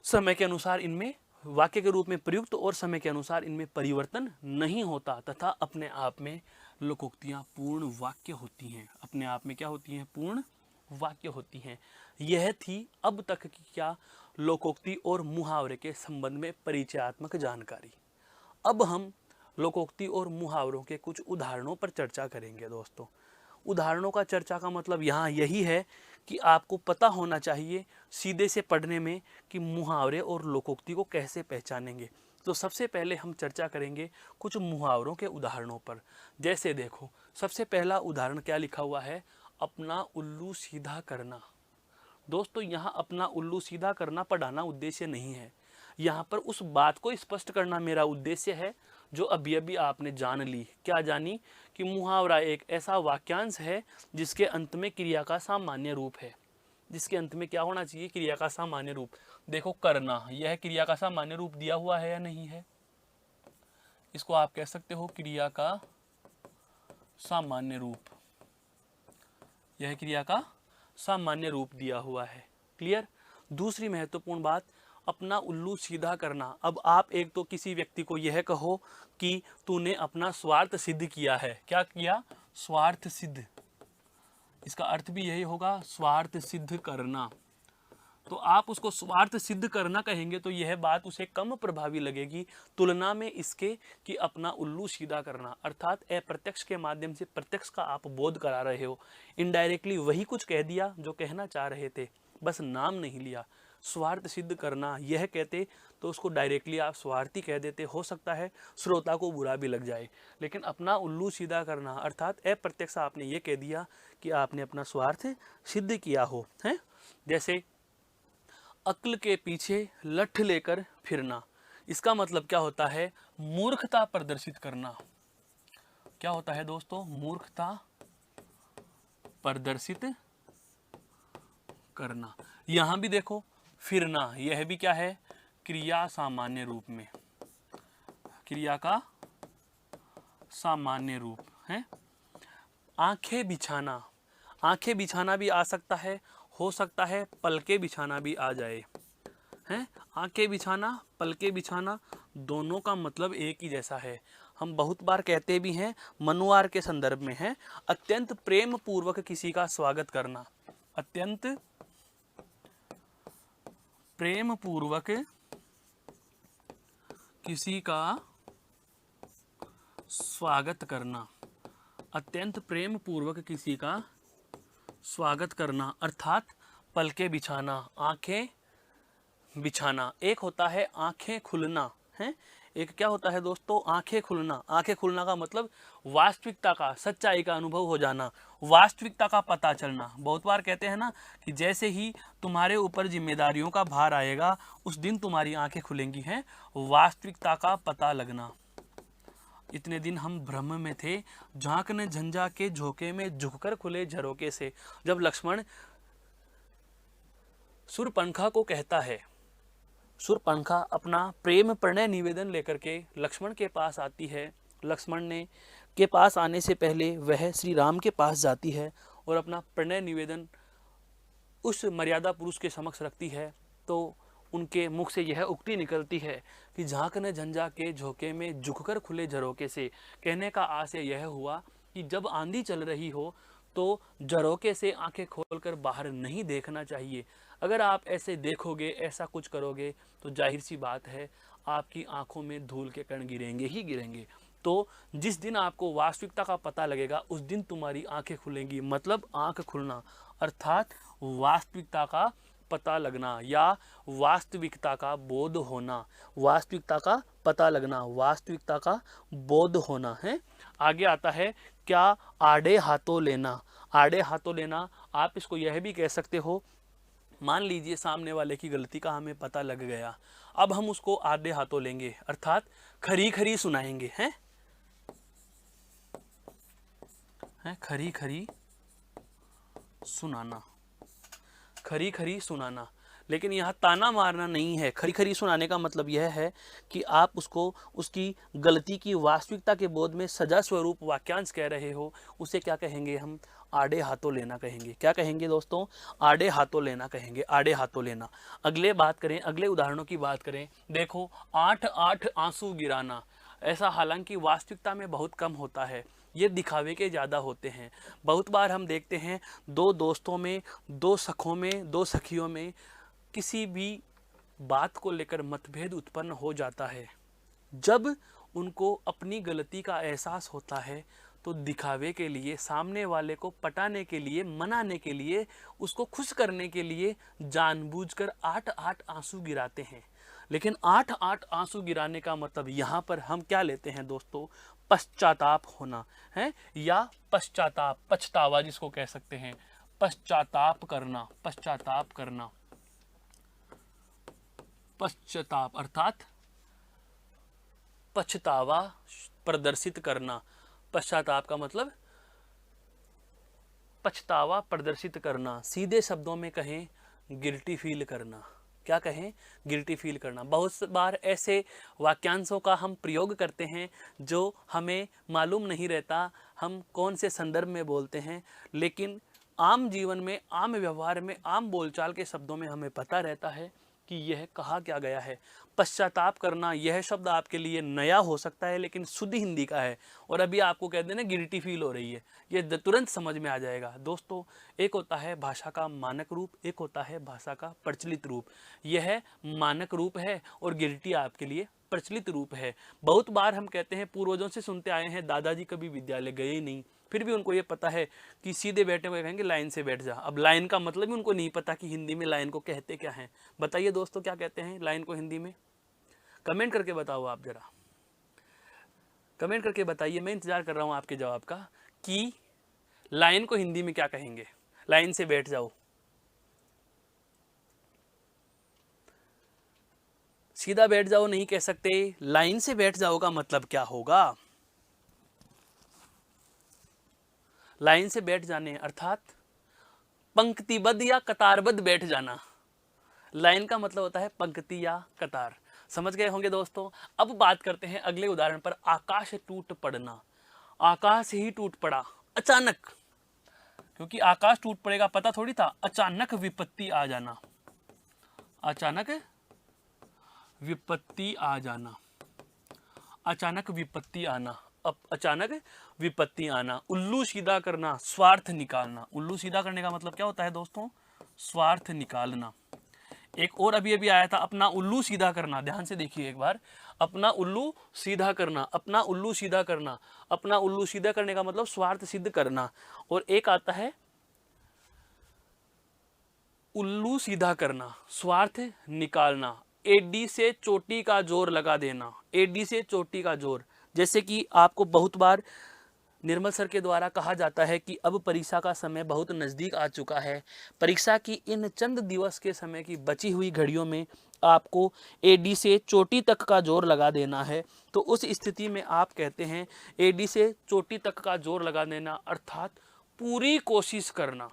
समय के अनुसार इनमें वाक्य के रूप में प्रयुक्त और समय के अनुसार इनमें परिवर्तन नहीं होता, तथा अपने आप में लोकोक्तियां पूर्ण वाक्य होती हैं। अपने आप में क्या होती हैं? पूर्ण वाक्य होती हैं। यह थी अब तक की क्या लोकोक्ति और मुहावरे के संबंध में परिचयात्मक जानकारी। अब हम लोकोक्ति और मुहावरों के कुछ उदाहरणों पर चर्चा करेंगे दोस्तों। उदाहरणों का चर्चा का मतलब यहाँ यही है कि आपको पता होना चाहिए सीधे से पढ़ने में कि मुहावरे और लोकोक्ति को कैसे पहचानेंगे। तो सबसे पहले हम चर्चा करेंगे कुछ मुहावरों के उदाहरणों पर। जैसे देखो, सबसे पहला उदाहरण क्या लिखा हुआ है? अपना उल्लू सीधा करना। दोस्तों, यहाँ अपना उल्लू सीधा करना पढ़ाना उद्देश्य नहीं है। यहाँ पर उस बात को स्पष्ट करना मेरा उद्देश्य है जो अभी अभी आपने जान ली। क्या जानी? कि मुहावरा एक ऐसा वाक्यांश है जिसके अंत में क्रिया का सामान्य रूप है। जिसके अंत में क्या होना चाहिए? क्रिया का सामान्य रूप। देखो, करना, यह क्रिया का सामान्य रूप दिया हुआ है या नहीं है? इसको आप कह सकते हो क्रिया का सामान्य रूप। यह क्रिया का सामान्य रूप दिया हुआ है। क्लियर? दूसरी महत्वपूर्ण बात, अपना उल्लू सीधा करना। अब आप एक तो किसी व्यक्ति को यह कहो कि तूने अपना स्वार्थ सिद्ध किया है। क्या किया? स्वार्थ सिद्ध। इसका अर्थ भी यही होगा, स्वार्थ सिद्ध करना। तो आप उसको स्वार्थ सिद्ध करना कहेंगे तो यह बात उसे कम प्रभावी लगेगी तुलना में इसके कि अपना उल्लू सीधा करना। अर्थात अप्रत्यक्ष के माध्यम से प्रत्यक्ष का आप बोध करा रहे हो। इनडायरेक्टली वही कुछ कह दिया जो कहना चाह रहे थे, बस नाम नहीं लिया। स्वार्थ सिद्ध करना यह कहते तो उसको डायरेक्टली आप स्वार्थी कह देते, हो सकता है श्रोता को बुरा भी लग जाए। लेकिन अपना उल्लू सीधा करना अर्थात अप्रत्यक्ष आपने ये कह दिया कि आपने अपना स्वार्थ सिद्ध किया हो, है। जैसे अक्ल के पीछे लठ लेकर फिरना। इसका मतलब क्या होता है? मूर्खता प्रदर्शित करना। क्या होता है दोस्तों? मूर्खता प्रदर्शित करना। यहां भी देखो, फिरना, यह भी क्या है? क्रिया सामान्य रूप में, क्रिया का सामान्य रूप है। आंखें बिछाना, आंखें बिछाना भी आ सकता है, हो सकता है पलके बिछाना भी आ जाए, हैं। आंखें बिछाना, पलके बिछाना, दोनों का मतलब एक ही जैसा है। हम बहुत बार कहते भी हैं, मनुवार के संदर्भ में है, अत्यंत प्रेम पूर्वक किसी का स्वागत करना। अत्यंत प्रेम पूर्वक किसी का स्वागत करना। अत्यंत प्रेम पूर्वक किसी का स्वागत करना अर्थात पलके बिछाना, आंखें बिछाना। एक होता है आंखें खुलना, है। एक क्या होता है दोस्तों? आंखें खुलना। आंखें खुलना का मतलब वास्तविकता का, सच्चाई का अनुभव हो जाना, वास्तविकता का पता चलना। बहुत बार कहते हैं ना कि जैसे ही तुम्हारे ऊपर जिम्मेदारियों का भार आएगा उस दिन तुम्हारी आंखें खुलेंगी, हैं। वास्तविकता का पता लगना। इतने दिन हम भ्रम में थे, झांकने झंझा के झोंके में झुककर खुले झरोके से। जब लक्ष्मण शूर्पणखा को कहता है, शूर्पणखा अपना प्रेम प्रणय निवेदन लेकर के लक्ष्मण के पास आती है। लक्ष्मण ने के पास आने से पहले वह श्री राम के पास जाती है और अपना प्रणय निवेदन उस मर्यादा पुरुष के समक्ष रखती है। तो उनके मुख से यह उक्ति निकलती है कि झांकने झंझा के झोंके में झुककर खुले झरोके से। कहने का आशय यह हुआ कि जब आंधी चल रही हो तो झरोके से आंखें खोलकर बाहर नहीं देखना चाहिए। अगर आप ऐसे देखोगे, ऐसा कुछ करोगे तो जाहिर सी बात है आपकी आंखों में धूल के कण गिरेंगे ही गिरेंगे। तो जिस दिन आपको वास्तविकता का पता लगेगा उस दिन तुम्हारी आंखें खुलेंगी। मतलब आंख खुलना अर्थात वास्तविकता का पता लगना या वास्तविकता का बोध होना। वास्तविकता का पता लगना, वास्तविकता का बोध होना, है। आगे आता है क्या? आड़े हाथों लेना। आड़े हाथों लेना आप इसको यह भी कह सकते हो, मान लीजिए सामने वाले की गलती का हमें पता लग गया। अब हम उसको आधे हाथों लेंगे, अर्थात खरी खरी सुनाएंगे। हैं खरी खरी सुनाना, खरी खरी सुनाना। लेकिन यहाँ ताना मारना नहीं है। खरी खरी सुनाने का मतलब यह है कि आप उसको उसकी गलती की वास्तविकता के बोध में सजा स्वरूप वाक्यांश कह रहे हो। उसे क्या कहेंगे हम? आड़े हाथों लेना कहेंगे। क्या कहेंगे दोस्तों? आड़े हाथों लेना कहेंगे, आड़े हाथों लेना। अगले बात करें, अगले उदाहरणों की बात करें। देखो, 8 आंसू गिराना, ऐसा हालांकि वास्तविकता में बहुत कम होता है, ये दिखावे के ज़्यादा होते हैं। बहुत बार हम देखते हैं दो दोस्तों में, दो सखों में, दो सखियों में किसी भी बात को लेकर मतभेद उत्पन्न हो जाता है। जब उनको अपनी गलती का एहसास होता है तो दिखावे के लिए, सामने वाले को पटाने के लिए, मनाने के लिए, उसको खुश करने के लिए जानबूझकर 8 आंसू गिराते हैं। लेकिन 8 आंसू गिराने का मतलब यहाँ पर हम क्या लेते हैं दोस्तों? पश्चाताप होना है, या पश्चाताप, पछतावा जिसको कह सकते हैं, पश्चाताप करना, पश्चाताप करना। पश्चाताप अर्थात पछतावा प्रदर्शित करना। पश्चाताप का मतलब पछतावा प्रदर्शित करना। सीधे शब्दों में कहें, गिल्टी फील करना। क्या कहें? गिल्टी फील करना। बहुत बार ऐसे वाक्यांशों का हम प्रयोग करते हैं जो हमें मालूम नहीं रहता हम कौन से संदर्भ में बोलते हैं, लेकिन आम जीवन में, आम व्यवहार में, आम बोलचाल के शब्दों में हमें पता रहता है कि यह कहा क्या गया है। पश्चाताप करना, यह शब्द आपके लिए नया हो सकता है लेकिन शुद्ध हिंदी का है। और अभी आपको कह देना गिल्टी फील हो रही है, ये तुरंत समझ में आ जाएगा। दोस्तों, एक होता है भाषा का मानक रूप, एक होता है भाषा का प्रचलित रूप। यह मानक रूप है और गिल्टी आपके लिए प्रचलित रूप है। बहुत बार हम कहते हैं, पूर्वजों से सुनते आए हैं, दादाजी कभी विद्यालय गए ही नहीं, फिर भी उनको ये पता है कि सीधे बैठने को कहेंगे लाइन से बैठ जा। अब लाइन का मतलब ही उनको नहीं पता कि हिंदी में लाइन को कहते क्या हैं। बताइए दोस्तों, क्या कहते हैं लाइन को हिंदी में? कमेंट करके बताओ, आप जरा कमेंट करके बताइए। मैं इंतजार कर रहा हूं आपके जवाब का कि लाइन को हिंदी में क्या कहेंगे। लाइन से बैठ जाओ, सीधा बैठ जाओ नहीं कह सकते। लाइन से बैठ जाओ का मतलब क्या होगा? लाइन से बैठ जाने अर्थात पंक्तिबद्ध या कतारबद्ध बैठ जाना। लाइन का मतलब होता है पंक्ति या कतार। समझ गए होंगे दोस्तों। अब बात करते हैं अगले उदाहरण पर। आकाश टूट पड़ना। आकाश ही टूट पड़ा अचानक, क्योंकि आकाश टूट पड़ेगा पता थोड़ी था। अचानक विपत्ति आ जाना, अचानक विपत्ति आ जाना, अचानक विपत्ति आना, अब अचानक विपत्ति आना। उल्लू सीधा करना, स्वार्थ निकालना। उल्लू सीधा करने का मतलब क्या होता है दोस्तों? स्वार्थ निकालना। एक और अभी अभी आया था, अपना उल्लू सीधा करना। ध्यान से देखिए एक बार, अपना उल्लू सीधा करना, अपना उल्लू सीधा करना। अपना उल्लू सीधा करने का मतलब स्वार्थ सिद्ध करना। और एक आता है उल्लू सीधा करना, स्वार्थ निकालना। एडी से चोटी का जोर लगा देना, एडी से चोटी का जोर। जैसे कि आपको बहुत बार निर्मल सर के द्वारा कहा जाता है कि अब परीक्षा का समय बहुत नज़दीक आ चुका है। परीक्षा की इन चंद दिवस के समय की बची हुई घड़ियों में आपको एडी से चोटी तक का जोर लगा देना है। तो उस स्थिति में आप कहते हैं एडी से चोटी तक का जोर लगा देना, अर्थात पूरी कोशिश करना।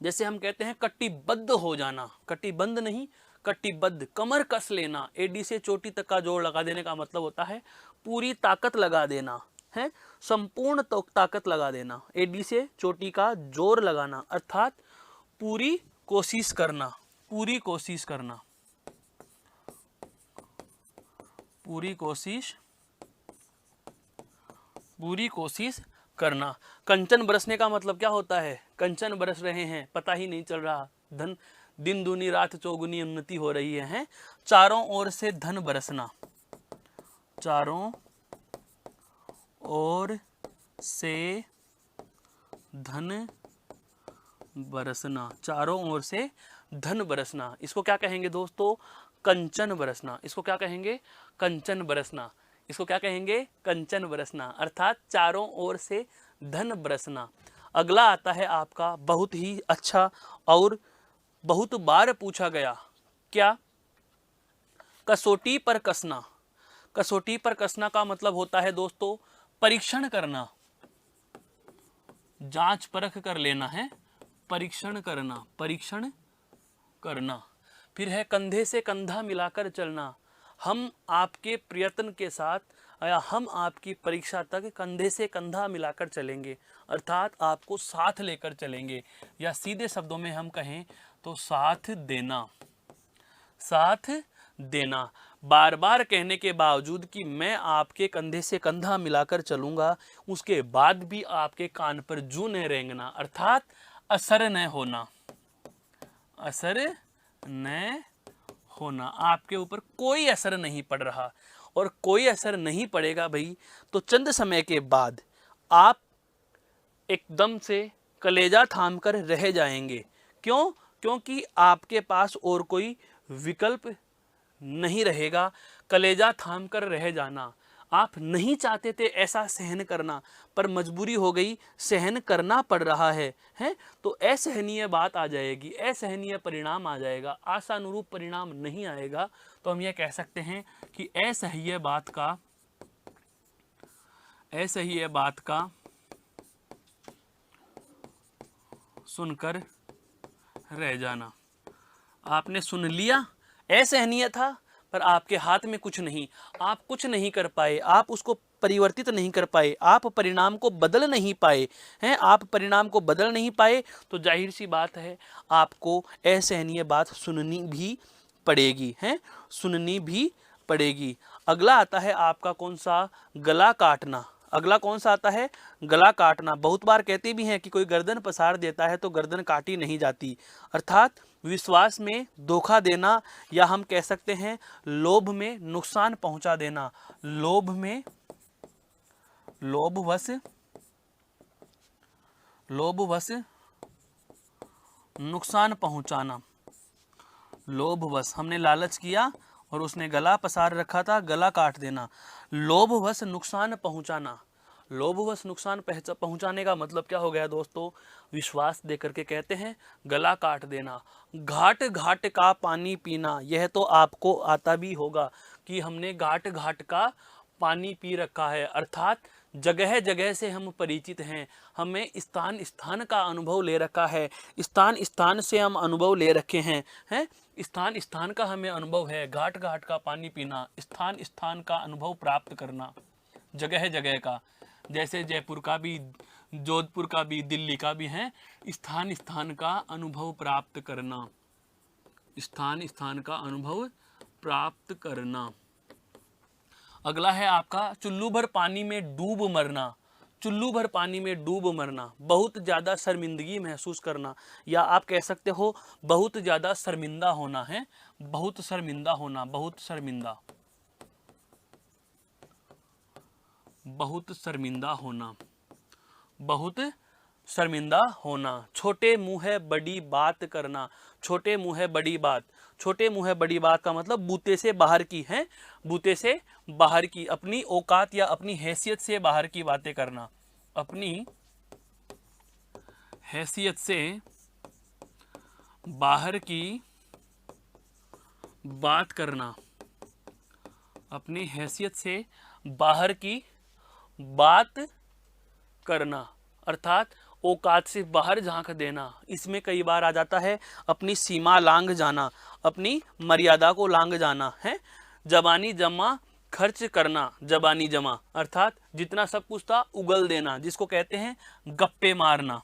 जैसे हम कहते हैं कटिबद्ध हो जाना, कटिबंध नहीं, कटिबद्ध, कमर कस लेना। एडी से चोटी तक का जोर लगा देने का मतलब होता है पूरी ताकत लगा देना, है संपूर्ण ताकत लगा देना। एडी से चोटी का जोर लगाना अर्थात पूरी कोशिश करना, पूरी कोशिश करना, पूरी कोशिश, पूरी कोशिश करना। कंचन बरसने का मतलब क्या होता है? कंचन बरस रहे हैं, पता ही नहीं चल रहा, धन दिन दूनी रात चौगुनी उन्नति हो रही है। चारों ओर से धन बरसना, चारों ओर से धन बरसना, चारों ओर से धन बरसना। इसको क्या कहेंगे दोस्तों? कंचन बरसना। इसको क्या कहेंगे? कंचन बरसना। इसको क्या कहेंगे? कंचन बरसना, अर्थात चारों ओर से धन बरसना। अगला आता है आपका बहुत ही अच्छा और बहुत बार पूछा गया, क्या कसौटी पर कसना। कसौटी पर कसना का मतलब होता है दोस्तों परीक्षण करना, जांच परख कर लेना है, परीक्षण करना, परीक्षण करना। फिर है कंधे से कंधा मिलाकर चलना। हम आपके प्रयत्न के साथ या हम आपकी परीक्षा तक कंधे से कंधा मिलाकर चलेंगे, अर्थात आपको साथ लेकर चलेंगे, या सीधे शब्दों में हम कहें तो साथ देना। साथ देना, बार बार कहने के बावजूद कि मैं आपके कंधे से कंधा मिलाकर चलूंगा, उसके बाद भी आपके कान पर जूं न रेंगना, अर्थात असर न होना, असर न होना, आपके ऊपर कोई असर नहीं पड़ रहा और कोई असर नहीं पड़ेगा भाई, तो चंद समय के बाद आप एकदम से कलेजा थाम कर रह जाएंगे। क्यों? क्योंकि आपके पास और कोई विकल्प नहीं रहेगा कलेजा थाम कर रह जाना। आप नहीं चाहते थे ऐसा सहन करना, पर मजबूरी हो गई, सहन करना पड़ रहा है, तो असहनीय बात आ जाएगी, असहनीय परिणाम आ जाएगा, आशानुरूप परिणाम नहीं आएगा। तो हम यह कह सकते हैं कि असह्य बात का सुनकर रह जाना। आपने सुन लिया, असहनीय था, पर आपके हाथ में कुछ नहीं, आप कुछ नहीं कर पाए, आप उसको परिवर्तित नहीं कर पाए, आप परिणाम को बदल नहीं पाए हैं, आप परिणाम को बदल नहीं पाए, तो जाहिर सी बात है आपको असहनीय बात सुननी भी पड़ेगी, हैं, सुननी भी पड़ेगी। अगला आता है आपका कौन सा? गला काटना। अगला कौन सा आता है? गला काटना। बहुत बार कहते भी हैं कि कोई गर्दन पसार देता है तो गर्दन काटी नहीं जाती, अर्थात विश्वास में धोखा देना, या हम कह सकते हैं लोभ में नुकसान पहुंचा देना, लोभवश नुकसान पहुंचाना। लोभवश हमने लालच किया और उसने गला पसार रखा था, गला काट देना। लोभवश नुकसान पहुंचाना। लोभवश नुकसान पहुंचाने का मतलब क्या हो गया दोस्तों? विश्वास देकर के कहते हैं गला काट देना। घाट घाट का पानी पीना, यह तो आपको आता भी होगा कि हमने घाट घाट का पानी पी रखा है, अर्थात जगह जगह से हम परिचित हैं, हमें स्थान स्थान का अनुभव ले रखा है, स्थान स्थान से हम अनुभव ले रखे हैं, स्थान स्थान का हमें अनुभव है। घाट घाट का पानी पीना, स्थान स्थान का अनुभव प्राप्त करना, जगह जगह का, जैसे जयपुर का भी, जोधपुर का भी, दिल्ली का भी है, स्थान स्थान का अनुभव प्राप्त करना, स्थान स्थान का अनुभव प्राप्त करना। अगला है आपका चुल्लू भर पानी में डूब मरना। चुल्लू भर पानी में डूब मरना, बहुत ज़्यादा शर्मिंदगी महसूस करना, या आप कह सकते हो बहुत ज़्यादा शर्मिंदा होना है, बहुत शर्मिंदा होना, बहुत शर्मिंदा, बहुत शर्मिंदा होना, बहुत शर्मिंदा होना। छोटे मुँह है बड़ी बात करना। छोटे मुँह है बड़ी बात, छोटे मुँह है बड़ी बात का मतलब बूते से बाहर की है, बूते से बाहर की, अपनी औकात या अपनी हैसियत से बाहर की बातें करना, अपनी हैसियत से बाहर की बात करना, अपनी हैसियत से बाहर की बात करना, अर्थात औकात से बाहर झांक देना। इसमें कई बार आ जाता है अपनी सीमा लांघ जाना, अपनी मर्यादा को लांघ जाना है। जबानी जमा खर्च करना, जबानी जमा अर्थात जितना सब कुछ था उगल देना, जिसको कहते हैं गप्पे मारना,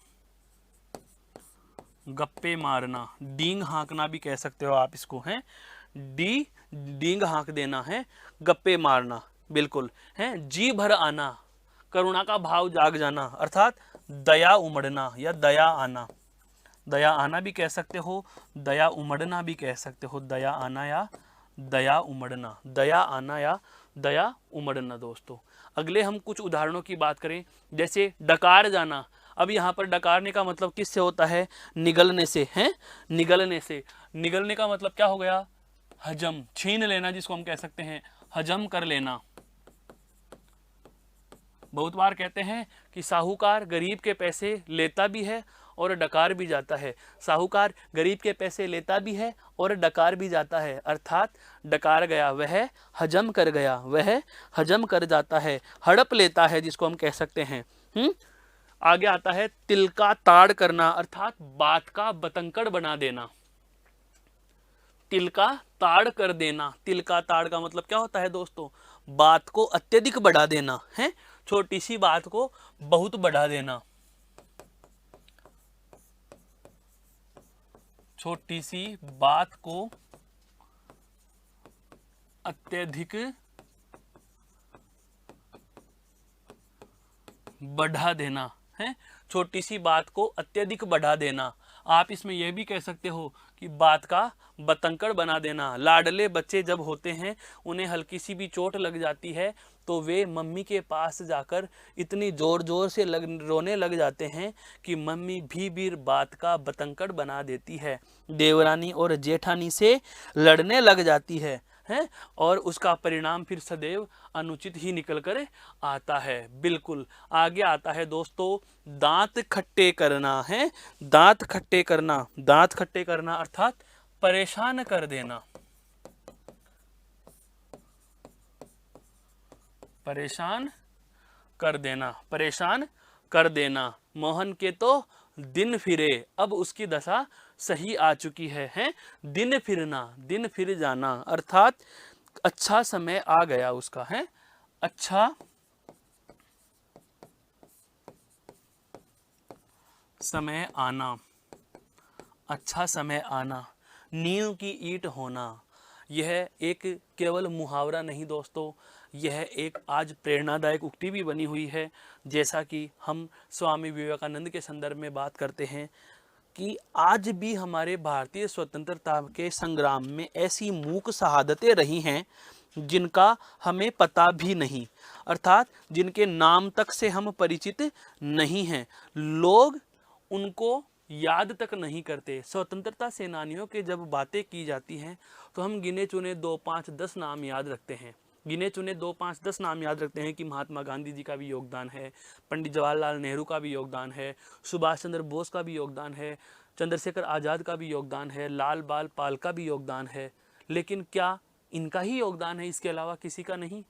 गप्पे मारना, डींग हाँकना भी कह सकते हो आप इसको, हैं, डींग हाँक देना है, गप्पे मारना, बिल्कुल है। जी भर आना, करुणा का भाव जाग जाना, अर्थात दया उमड़ना या दया आना, दया आना भी कह सकते हो, दया उमड़ना भी कह सकते हो, दया आना या दया उमड़ना, दया आना या दया उमड़ना। दोस्तों अगले हम कुछ उदाहरणों की बात करें, जैसे डकार जाना। अब यहाँ पर डकारने का मतलब किससे होता है? निगलने से, हैं, निगलने से। निगलने का मतलब क्या हो गया? हजम, छीन लेना, जिसको हम कह सकते हैं हजम कर लेना। बहुत बार कहते हैं कि साहूकार गरीब के पैसे लेता भी है और डकार भी जाता है। साहूकार गरीब के पैसे लेता भी है और डकार भी जाता है, अर्थात डकार गया वह हजम कर गया, वह हजम कर जाता है, हड़प लेता है जिसको हम कह सकते हैं। आगे आता है तिल का ताड़ करना, अर्थात बात का बतंकड़ बना देना। तिल का ताड़ कर देना, तिल का ताड़ का मतलब क्या होता है दोस्तों? बात को अत्यधिक बढ़ा देना है, छोटी सी बात को बहुत बढ़ा देना, छोटी सी बात को अत्यधिक बढ़ा देना है, छोटी सी बात को अत्यधिक बढ़ा देना। आप इसमें यह भी कह सकते हो कि बात का बतंकड़ बना देना। लाडले बच्चे जब होते हैं उन्हें हल्की सी भी चोट लग जाती है तो वे मम्मी के पास जाकर इतनी जोर जोर से रोने लग जाते हैं कि मम्मी भी बात का बतंकड़ बना देती है, देवरानी और जेठानी से लड़ने लग जाती है और उसका परिणाम फिर सदैव अनुचित ही निकल कर आता है। बिल्कुल। आगे आता है दोस्तों दांत खट्टे करना है, दांत खट्टे करना, दांत खट्टे करना अर्थात परेशान कर देना, परेशान कर देना, परेशान कर देना। मोहन के तो दिन फिरे, अब उसकी दशा सही आ चुकी है, दिन फिरना, दिन फिर जाना अर्थात अच्छा समय आ गया उसका है, अच्छा समय आना, अच्छा समय आना। नींव की ईंट होना, यह एक केवल मुहावरा नहीं दोस्तों, यह एक आज प्रेरणादायक उक्ति भी बनी हुई है। जैसा कि हम स्वामी विवेकानंद के संदर्भ में बात करते हैं कि आज भी हमारे भारतीय स्वतंत्रता के संग्राम में ऐसी मूक शहादतें रही हैं जिनका हमें पता भी नहीं, अर्थात जिनके नाम तक से हम परिचित नहीं हैं, लोग उनको याद तक नहीं करते। स्वतंत्रता सेनानियों के जब बातें की जाती हैं तो हम गिने चुने 2, 5, 10 नाम याद रखते हैं, गिने चुने 2, 5, 10 नाम याद रखते हैं कि महात्मा गांधी जी का भी योगदान है, पंडित जवाहरलाल नेहरू का भी योगदान है, सुभाष चंद्र बोस का भी योगदान है, चंद्रशेखर आज़ाद का भी योगदान है, लाल बाल पाल का भी योगदान है। लेकिन क्या इनका ही योगदान है, इसके अलावा किसी का नहीं?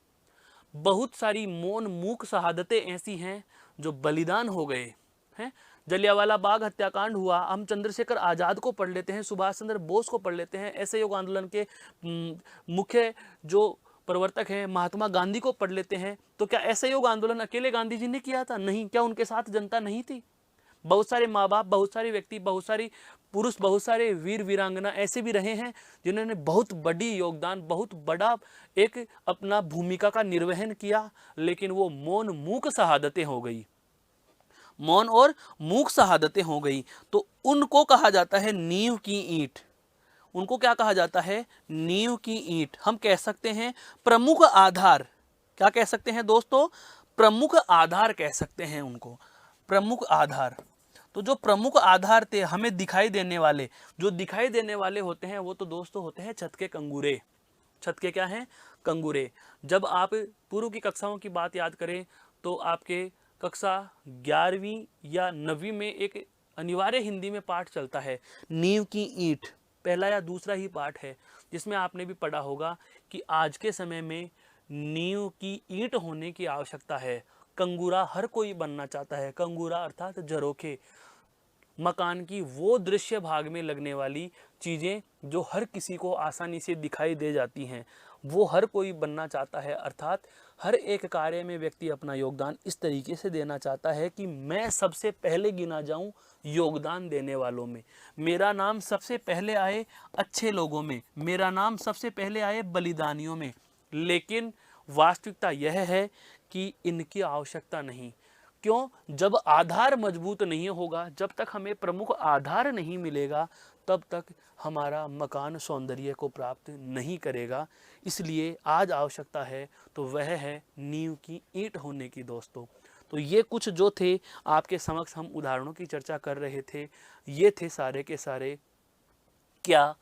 बहुत सारी मौन मूक शहादतें ऐसी हैं जो बलिदान हो गए हैं। जलियांवाला बाग हत्याकांड हुआ, हम चंद्रशेखर आज़ाद को पढ़ लेते हैं, सुभाष चंद्र बोस को पढ़ लेते हैं, असहयोग आंदोलन के मुख्य जो प्रवर्तक हैं महात्मा गांधी को पढ़ लेते हैं, तो क्या असहयोग आंदोलन अकेले गांधी जी ने किया था? नहीं। क्या उनके साथ जनता नहीं थी? बहुत सारे माँ बाप, बहुत सारे व्यक्ति, बहुत सारी पुरुष, बहुत सारे वीर वीरांगना ऐसे भी रहे हैं जिन्होंने बहुत बड़ी योगदान, बहुत बड़ा एक अपना भूमिका का निर्वहन किया, लेकिन वो मौन मूक शहादतें हो गई, मौन और मूक शहादतें हो गई। तो उनको कहा जाता है नींव की ईंट। उनको क्या कहा जाता है? नींव की ईंट। हम कह सकते हैं प्रमुख आधार। क्या कह सकते हैं दोस्तों? प्रमुख आधार कह सकते हैं उनको, प्रमुख आधार। तो जो प्रमुख आधार थे हमें दिखाई देने वाले, जो दिखाई देने वाले होते हैं वो तो दोस्तों होते हैं छत के कंगूरे। छत के क्या हैं? कंगूरे। जब आप पूर्व की कक्षाओं की बात याद करें तो आपके कक्षा 11वीं या 9वीं में एक अनिवार्य हिंदी में पाठ चलता है नींव की ईंट, पहला या दूसरा ही पाठ है, जिसमें आपने भी पढ़ा होगा कि आज के समय में नींव की ईंट होने की आवश्यकता है। कंगूरा हर कोई बनना चाहता है। कंगूरा अर्थात झरोखे, मकान की वो दृश्य भाग में लगने वाली चीज़ें जो हर किसी को आसानी से दिखाई दे जाती हैं, वो हर कोई बनना चाहता है। अर्थात हर एक कार्य में व्यक्ति अपना योगदान इस तरीके से देना चाहता है कि मैं सबसे पहले गिना जाऊं योगदान देने वालों में, मेरा नाम सबसे पहले आए अच्छे लोगों में, मेरा नाम सबसे पहले आए बलिदानियों में। लेकिन वास्तविकता यह है कि इनकी आवश्यकता नहीं। क्यों? जब आधार मजबूत नहीं होगा, जब तक हमें प्रमुख आधार नहीं मिलेगा, तब तक हमारा मकान सौंदर्य को प्राप्त नहीं करेगा। इसलिए आज आवश्यकता है तो वह है नींव की ईंट होने की दोस्तों। तो ये कुछ जो थे आपके समक्ष हम उदाहरणों की चर्चा कर रहे थे, ये थे सारे के सारे क्या?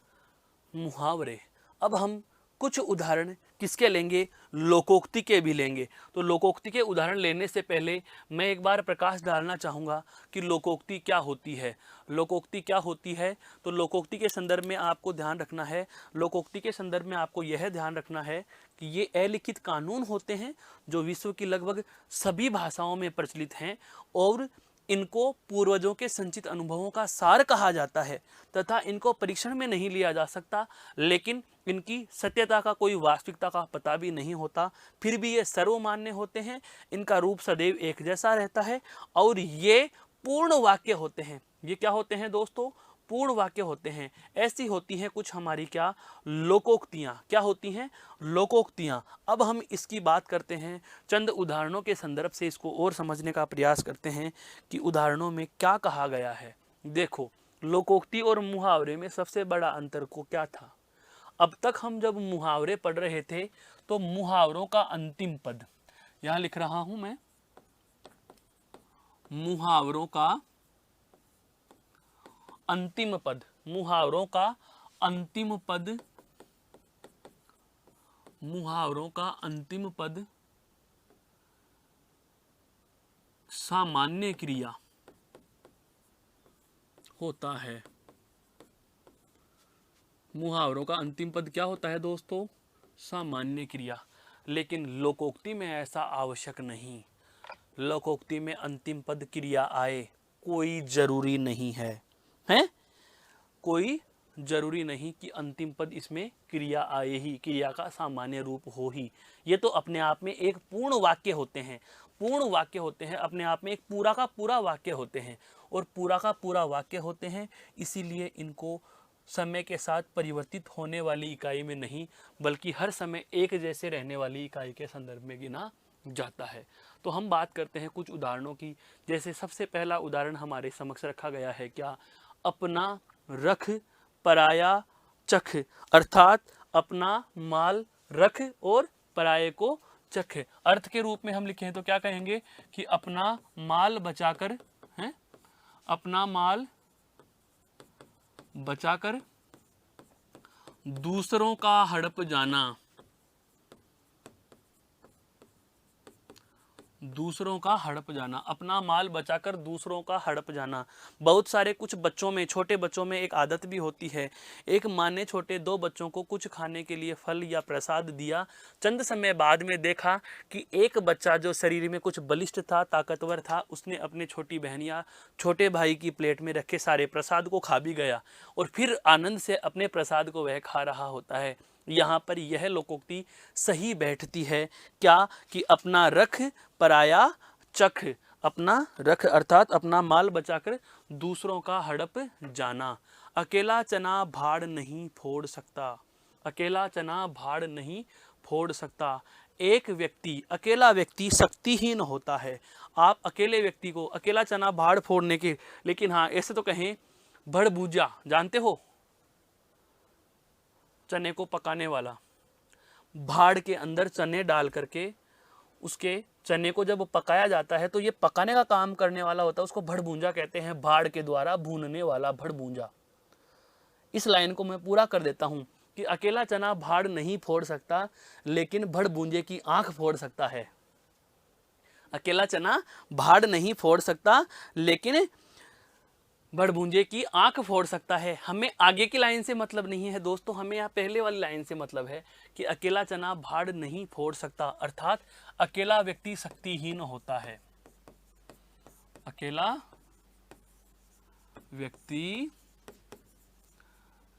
मुहावरे। अब हम कुछ उदाहरण किसके लेंगे, लोकोक्ति के भी लेंगे। तो लोकोक्ति के उदाहरण लेने से पहले मैं एक बार प्रकाश डालना चाहूँगा कि लोकोक्ति क्या होती है। लोकोक्ति क्या होती है, तो लोकोक्ति के संदर्भ में आपको ध्यान रखना है, लोकोक्ति के संदर्भ में आपको यह ध्यान रखना है कि ये अलिखित कानून होते हैं जो विश्व की लगभग सभी भाषाओं में प्रचलित हैं और इनको पूर्वजों के संचित अनुभवों का सार कहा जाता है तथा इनको परीक्षण में नहीं लिया जा सकता, लेकिन इनकी सत्यता का कोई वास्तविकता का पता भी नहीं होता, फिर भी ये सर्वमान्य होते हैं। इनका रूप सदैव एक जैसा रहता है और ये पूर्ण वाक्य होते हैं। ये क्या होते हैं दोस्तों, पूर्ण वाक्य होते हैं। ऐसी होती हैं कुछ हमारी क्या, लोकोक्तियाँ। क्या होती हैं, लोकोक्तियाँ। अब हम इसकी बात करते हैं, चंद उदाहरणों के संदर्भ से इसको और समझने का प्रयास करते हैं कि उदाहरणों में क्या कहा गया है। देखो, लोकोक्ति और मुहावरे में सबसे बड़ा अंतर को क्या था। अब तक हम जब मुहावरे पढ़ रहे थे तो मुहावरों का अंतिम पद, यहाँ लिख रहा हूं मैं, मुहावरों का अंतिम पद, मुहावरों का अंतिम पद, मुहावरों का अंतिम पद सामान्य क्रिया होता है। मुहावरों का अंतिम पद क्या होता है दोस्तों, सामान्य क्रिया। लेकिन लोकोक्ति में ऐसा आवश्यक नहीं। लोकोक्ति में अंतिम पद क्रिया आए कोई जरूरी नहीं है, हैं? कोई जरूरी नहीं कि अंतिम पद इसमें क्रिया आए ही, क्रिया का सामान्य रूप हो ही। ये तो अपने आप में एक पूर्ण वाक्य होते हैं, पूर्ण वाक्य होते हैं, अपने आप में एक पूरा का पूरा वाक्य होते हैं और पूरा का पूरा वाक्य होते हैं, इसीलिए इनको समय के साथ परिवर्तित होने वाली इकाई में नहीं बल्कि हर समय एक जैसे रहने वाली इकाई के संदर्भ में गिना जाता है। तो हम बात करते हैं कुछ उदाहरणों की। जैसे सबसे पहला उदाहरण हमारे समक्ष रखा गया है, क्या, अपना रख पराया चख, अर्थात अपना माल रख और पराये को चख। अर्थ के रूप में हम लिखें तो क्या कहेंगे कि अपना माल बचाकर, हैं, अपना माल बचाकर दूसरों का हड़प जाना, दूसरों का हड़प जाना, अपना माल बचाकर दूसरों का हड़प जाना। बहुत सारे कुछ बच्चों में, छोटे बच्चों में एक आदत भी होती है। एक माँ ने छोटे दो बच्चों को कुछ खाने के लिए फल या प्रसाद दिया। चंद समय बाद में देखा कि एक बच्चा जो शरीर में कुछ बलिष्ठ था, ताकतवर था, उसने अपने छोटी बहन या छोटे भाई की प्लेट में रखे सारे प्रसाद को खा भी गया और फिर आनंद से अपने प्रसाद को वह खा रहा होता है। यहाँ पर यह लोकोक्ति सही बैठती है, क्या, कि अपना रख पराया चख, अपना रख अर्थात अपना माल बचाकर दूसरों का हड़प जाना। अकेला चना भाड़ नहीं फोड़ सकता, अकेला चना भाड़ नहीं फोड़ सकता। एक व्यक्ति, अकेला व्यक्ति शक्तिहीन होता है। आप अकेले व्यक्ति को, अकेला चना भाड़ फोड़ने के, लेकिन हाँ ऐसे तो कहें भड़भूजा, जानते हो, चने को पकाने वाला, भाड़ के अंदर चने डाल करके उसके चने को जब पकाया जाता है तो ये पकाने का काम करने वाला होता है, उसको भड़भूंजा कहते हैं, भाड़ के द्वारा भूनने वाला भड़भूंजा। इस लाइन को मैं पूरा कर देता हूं कि अकेला चना भाड़ नहीं फोड़ सकता लेकिन भड़भूंजे की आंख फोड़ सकता है। अकेला चना भाड़ नहीं फोड़ सकता लेकिन भड़भूंजे की आंख फोड़ सकता है। हमें आगे की लाइन से मतलब नहीं है दोस्तों, हमें यहाँ पहले वाली लाइन से मतलब है कि अकेला चना भाड़ नहीं फोड़ सकता, अर्थात अकेला व्यक्ति शक्तिहीन होता है। अकेला व्यक्ति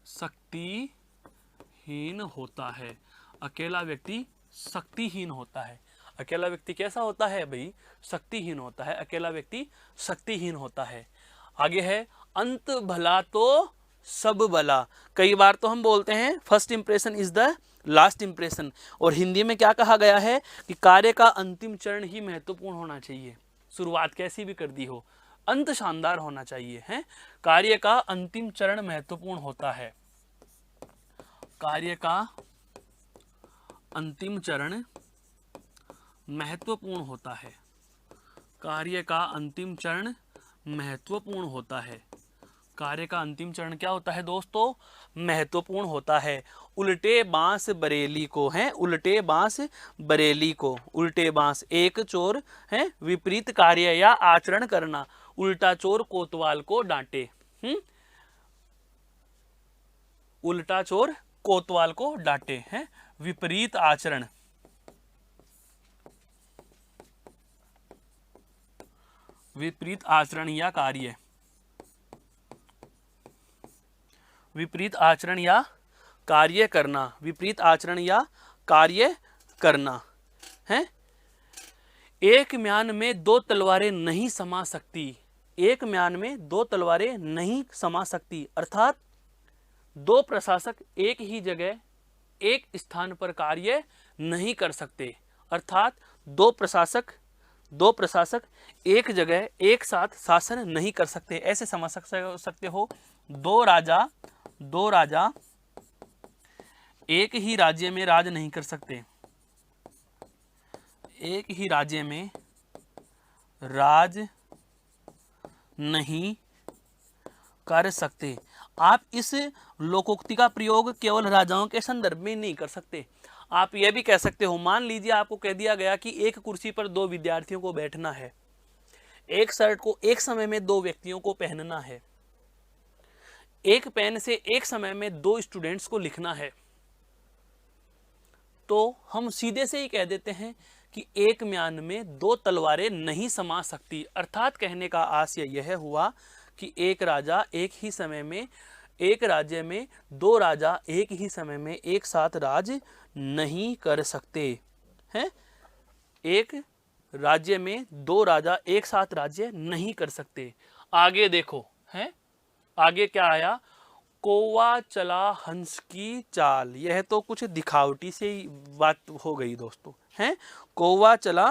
शक्तिहीन होता है, अकेला व्यक्ति शक्तिहीन होता है। अकेला व्यक्ति कैसा होता है भाई, शक्तिहीन होता है, अकेला व्यक्ति शक्तिहीन होता है। आगे है, अंत भला तो सब भला। कई बार तो हम बोलते हैं first impression is the last impression, और हिंदी में क्या कहा गया है कि कार्य का अंतिम चरण ही महत्वपूर्ण होना चाहिए। शुरुआत कैसी भी कर दी हो, अंत शानदार होना चाहिए, है। कार्य का अंतिम चरण महत्वपूर्ण होता है, कार्य का अंतिम चरण महत्वपूर्ण होता है, कार्य का अंतिम चरण महत्वपूर्ण होता है। कार्य का अंतिम चरण क्या होता है दोस्तों? महत्वपूर्ण होता है। उल्टे बांस बरेली को है, उल्टे बांस बरेली को, उल्टे बांस एक चोर है विपरीत कार्य या आचरण करना, उल्टा चोर कोतवाल को डांटे। उल्टा चोर कोतवाल को डांटे हैं। विपरीत आचरण, विपरीत आचरण या कार्य, विपरीत आचरण या कार्य करना, विपरीत आचरण या कार्य करना है। एक म्यान में दो तलवारें नहीं समा सकती, एक म्यान में दो तलवारें नहीं समा सकती, अर्थात दो प्रशासक एक ही जगह एक स्थान पर कार्य नहीं कर सकते, अर्थात दो प्रशासक एक जगह एक साथ शासन नहीं कर सकते। ऐसे समझ सकते हो, दो राजा एक ही राज्य में राज नहीं कर सकते, एक ही राज्य में राज नहीं कर सकते। आप इस लोकोक्ति का प्रयोग केवल राजाओं के संदर्भ में नहीं कर सकते। आप यह भी कह सकते हो, मान लीजिए आपको कह दिया गया कि एक कुर्सी पर दो विद्यार्थियों को बैठना है, एक शर्ट को एक समय में दो व्यक्तियों को पहनना है, एक पेन से एक समय में दो स्टूडेंट्स को लिखना है, तो हम सीधे से ही कह देते हैं कि एक म्यान में दो तलवारें नहीं समा सकती। अर्थात कहने का आशय यह हुआ कि एक राजा एक ही समय में, एक राज्य में दो राजा एक ही समय में एक साथ राज नहीं कर सकते हैं। एक राज्य में दो राजा एक साथ राज्य नहीं कर सकते। आगे देखो हैं, आगे क्या आया? कौवा चला हंस की चाल। यह तो कुछ दिखावटी से ही बात हो गई दोस्तों, हैं? कौवा चला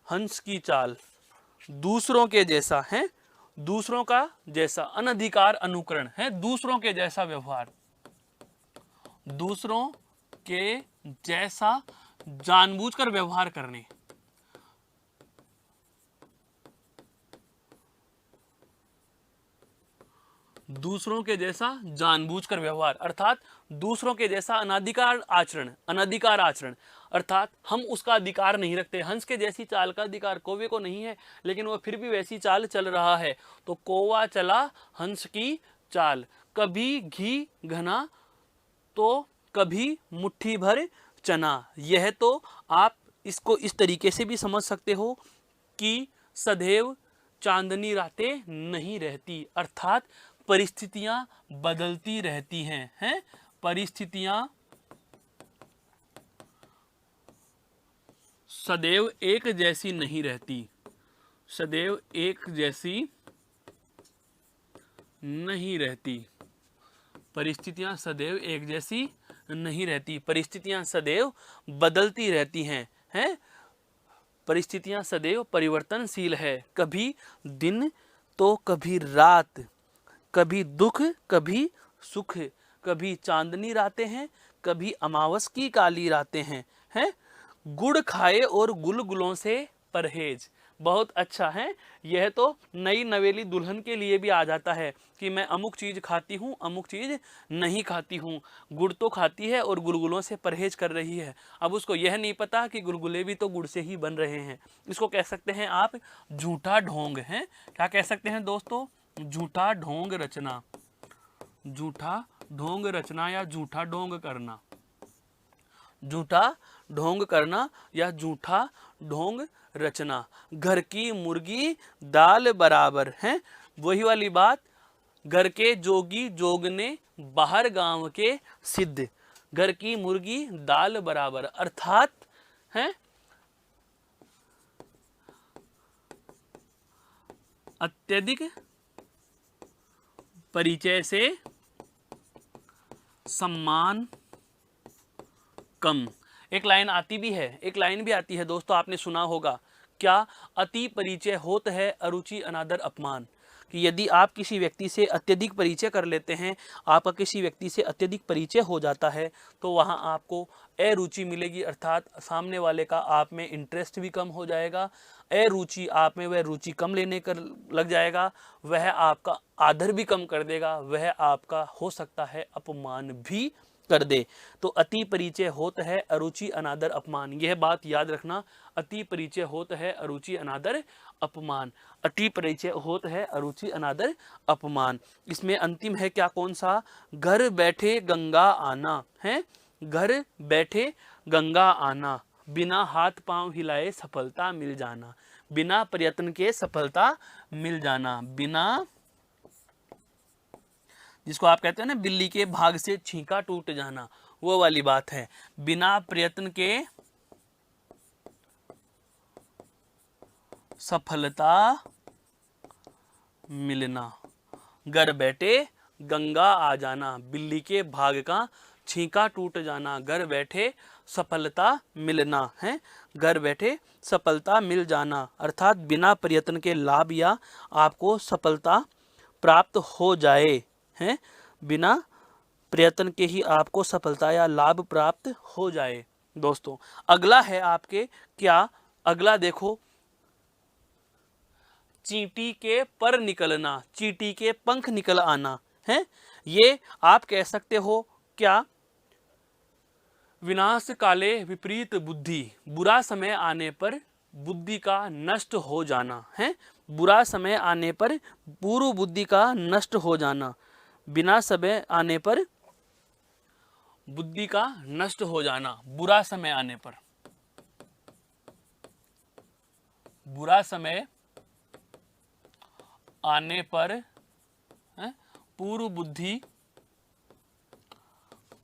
हंस की चाल, दूसरों के जैसा है, दूसरों का जैसा, अनधिकार अनुकरण है, दूसरों के जैसा व्यवहार, दूसरों के जैसा जानबूझकर व्यवहार करने, दूसरों के जैसा जानबूझकर व्यवहार, अर्थात दूसरों के जैसा अनाधिकार आचरण, अर्थात हम उसका अधिकार नहीं रखते। हंस के जैसी चाल का अधिकार कौवे को नहीं है, लेकिन वह फिर भी वैसी चाल चल रहा है। तो कौवा चला हंस की चाल, कभी घी घना तो कभी मुट्ठी भर चना। यह तो आप इसको इस तरीके से भी समझ सकते हो कि सदैव चांदनी रातें नहीं रहती, अर्थात परिस्थितियां बदलती रहती हैं, परिस्थितियां सदैव एक जैसी नहीं रहती, सदैव एक जैसी नहीं रहती, परिस्थितियां सदैव एक जैसी नहीं रहती, परिस्थितियां सदैव बदलती रहती हैं, परिस्थितियां सदैव परिवर्तनशील है। कभी दिन तो कभी रात, कभी दुख कभी सुख, कभी चांदनी रातें हैं, कभी अमावस की काली रातें हैं। गुड़ खाए और गुलगुलों से परहेज। बहुत अच्छा है, यह तो नई नवेली दुल्हन के लिए भी आ जाता है कि मैं अमुक चीज खाती हूँ, अमुक चीज नहीं खाती हूँ। गुड़ तो खाती है और गुलगुलों से परहेज कर रही है। अब उसको यह नहीं पता कि गुलगुले भी तो गुड़ से ही बन रहे हैं। इसको कह सकते हैं आप झूठा ढोंग है। क्या कह सकते हैं दोस्तों? झूठा ढोंग रचना, झूठा ढोंग रचना या झूठा ढोंग करना, झूठा ढोंग करना या झूठा ढोंग रचना। घर की मुर्गी दाल बराबर है, वही वाली बात, घर के जोगी जोगने बाहर गांव के सिद्ध, घर की मुर्गी दाल बराबर, अर्थात है अत्यधिक परिचय से सम्मान कम। एक लाइन आती भी है, एक लाइन भी आती है दोस्तों, आपने सुना होगा क्या? अति परिचय होत है अरुचि अनादर अपमान। कि यदि आप किसी व्यक्ति से अत्यधिक परिचय कर लेते हैं, आपका किसी व्यक्ति से अत्यधिक परिचय हो जाता है, तो वहाँ आपको अरुचि मिलेगी, अर्थात सामने वाले का आप में इंटरेस्ट भी कम हो जाएगा। अरुचि आप में वह रुचि कम लेने कर लग जाएगा, वह आपका आदर भी कम कर देगा, वह आपका हो सकता है अपमान भी कर दे। तो अति परिचय होत है अरुचि अनादर अपमान, यह बात याद रखना। अति परिचय होत है अरुचि अनादर अपमान, अति परिचय होत है अरुचि अनादर अपमान। इसमें अंतिम है क्या, कौन सा, घर बैठे गंगा आना है, घर बैठे गंगा आना, बिना हाथ पांव हिलाए सफलता मिल जाना, बिना प्रयत्न के सफलता मिल जाना, बिना, जिसको आप कहते हैं ना बिल्ली के भाग से छींका टूट जाना, वो वाली बात है। बिना प्रयत्न के सफलता मिलना, घर बैठे गंगा आ जाना, बिल्ली के भाग का छींका टूट जाना, घर बैठे सफलता मिलना है, घर बैठे सफलता मिल जाना, अर्थात बिना प्रयत्न के लाभ या आपको सफलता प्राप्त हो जाए हैं, बिना प्रयत्न के ही आपको सफलता या लाभ प्राप्त हो जाए। दोस्तों अगला है आपके क्या, अगला देखो, चींटी के पर निकलना, चींटी के पंख निकल आना है, ये आप कह सकते हो क्या, विनाश काले विपरीत बुद्धि, बुरा समय आने पर बुद्धि का नष्ट हो जाना है, बुरा समय आने पर पूर्व बुद्धि का नष्ट हो जाना, बिना समय आने पर बुद्धि का नष्ट हो जाना, बुरा समय आने पर, बुरा समय आने पर पूर्व बुद्धि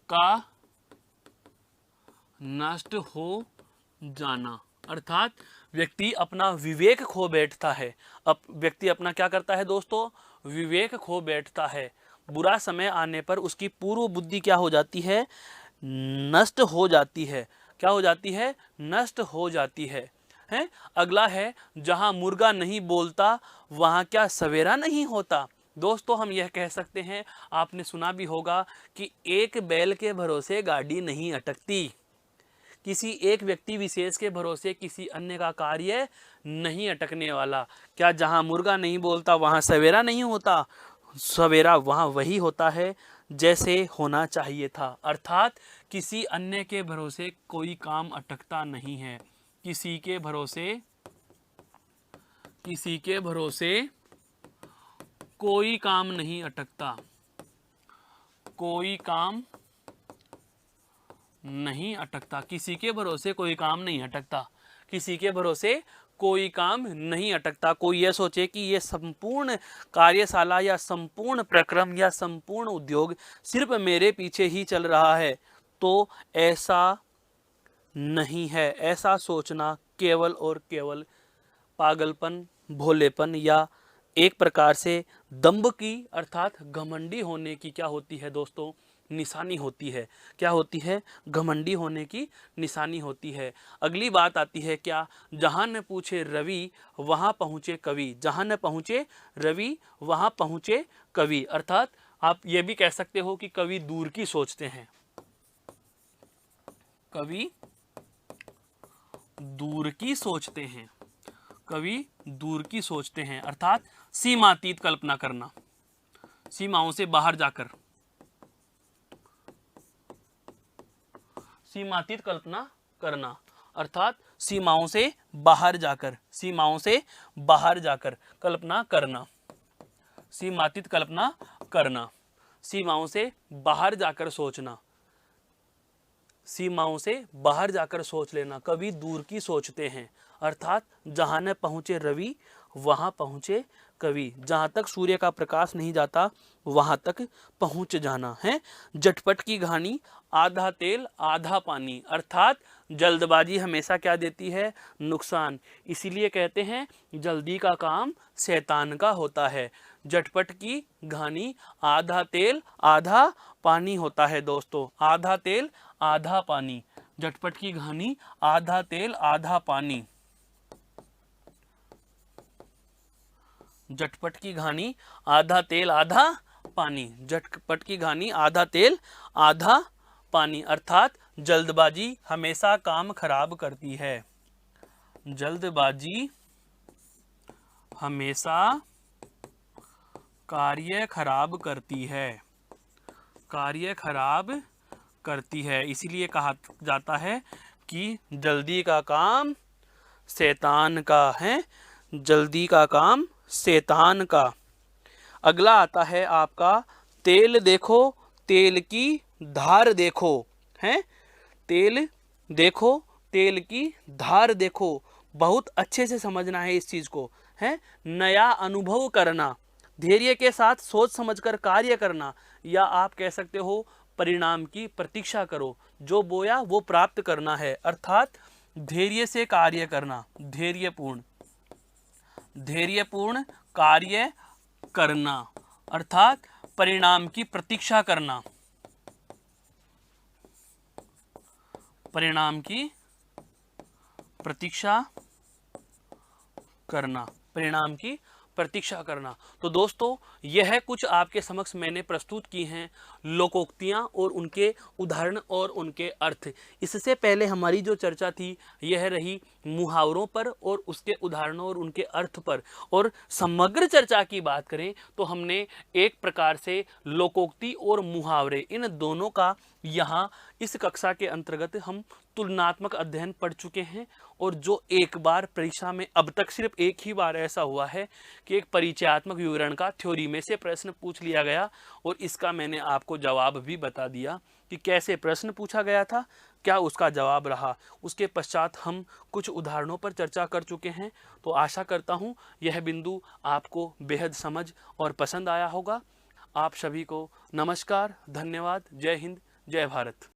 का नष्ट हो जाना, अर्थात व्यक्ति अपना विवेक खो बैठता है। अब व्यक्ति अपना क्या करता है दोस्तों, विवेक खो बैठता है। बुरा समय आने पर उसकी पूर्व बुद्धि क्या हो जाती है, नष्ट हो जाती है। क्या हो जाती है, नष्ट हो जाती है। अगला है, जहां मुर्गा नहीं बोलता वहां क्या सवेरा नहीं होता। दोस्तों हम यह कह सकते हैं, आपने सुना भी होगा कि एक बैल के भरोसे गाड़ी नहीं अटकती, किसी एक व्यक्ति विशेष के भरोसे किसी अन्य का कार्य नहीं अटकने वाला। क्या जहां मुर्गा नहीं बोलता वहां सवेरा नहीं होता, सवेरा वहां वही होता है जैसे होना चाहिए था। अर्थात किसी अन्य के भरोसे कोई काम अटकता नहीं है, किसी के भरोसे कोई काम नहीं अटकता, कोई काम नहीं अटकता, किसी के भरोसे कोई काम नहीं अटकता, किसी के भरोसे कोई काम नहीं अटकता। कोई यह सोचे कि यह संपूर्ण कार्यशाला या संपूर्ण प्रक्रम या संपूर्ण उद्योग सिर्फ मेरे पीछे ही चल रहा है, तो ऐसा नहीं है। ऐसा सोचना केवल और केवल पागलपन, भोलेपन या एक प्रकार से दंभ की अर्थात घमंडी होने की क्या होती है दोस्तों, निशानी होती है। क्या होती है, घमंडी होने की निशानी होती है। अगली बात आती है क्या, जहां न पूछे रवि वहां पहुंचे कवि, जहां न पहुंचे रवि वहां पहुंचे कवि। अर्थात आप ये भी कह सकते हो कि कवि दूर की सोचते हैं, कवि दूर की सोचते हैं, कवि दूर की सोचते हैं। अर्थात सीमातीत कल्पना करना, सीमाओं से बाहर जाकर, सीमातीत कल्पना करना, अर्थात सीमाओं से बाहर जाकर, सीमाओं से बाहर जाकर कल्पना करना, सीमातीत कल्पना करना, सीमाओं से बाहर जाकर सोचना, सीमाओं से बाहर जाकर सोच लेना। कवि दूर की सोचते हैं, अर्थात जहां न पहुंचे रवि वहां पहुंचे कवि, जहां तक सूर्य का प्रकाश नहीं जाता वहां तक पहुंच जाना है। झटपट की कहानी, आधा तेल आधा पानी, अर्थात जल्दबाजी हमेशा क्या देती है, नुकसान। इसीलिए कहते हैं जल्दी का काम शैतान का होता है। झटपट की कहानी, आधा तेल आधा पानी होता है दोस्तों, आधा तेल आधा पानी। झटपट की कहानी, आधा तेल आधा पानी, झटपट की घानी आधा तेल आधा पानी, झटपट की घानी आधा तेल आधा पानी, अर्थात जल्दबाजी हमेशा काम खराब करती है। जल्दबाजी हमेशा कार्य खराब करती है, कार्य खराब करती है। इसीलिए कहा जाता है कि जल्दी का काम शैतान का है, जल्दी का काम शैतान का। अगला आता है आपका तेल देखो तेल की धार देखो, हैं? तेल देखो तेल की धार देखो, बहुत अच्छे से समझना है इस चीज को, है? नया अनुभव करना, धैर्य के साथ सोच समझकर कार्य करना, या आप कह सकते हो परिणाम की प्रतीक्षा करो, जो बोया वो प्राप्त करना है, अर्थात धैर्य से कार्य करना, धैर्यपूर्ण कार्य करना, अर्थात परिणाम की प्रतीक्षा करना, परिणाम की प्रतीक्षा करना, परिणाम की प्रतीक्षा करना। तो दोस्तों यह कुछ आपके समक्ष मैंने प्रस्तुत की हैं लोकोक्तियां और उनके उदाहरण और उनके अर्थ। इससे पहले हमारी जो चर्चा थी यह रही मुहावरों पर और उसके उदाहरणों और उनके अर्थ पर, और समग्र चर्चा की बात करें तो हमने एक प्रकार से लोकोक्ति और मुहावरे इन दोनों का यहाँ इस कक्षा के अंतर्गत हम तुलनात्मक अध्ययन पढ़ चुके हैं। और जो एक बार परीक्षा में अब तक सिर्फ एक ही बार ऐसा हुआ है कि एक परिचयात्मक विवरण का थ्योरी में से प्रश्न पूछ लिया गया, और इसका मैंने आपको जवाब भी बता दिया कि कैसे प्रश्न पूछा गया था, क्या उसका जवाब रहा। उसके पश्चात हम कुछ उदाहरणों पर चर्चा कर चुके हैं। तो आशा करता हूँ यह बिंदु आपको बेहद समझ और पसंद आया होगा। आप सभी को नमस्कार, धन्यवाद, जय हिंद, जय भारत।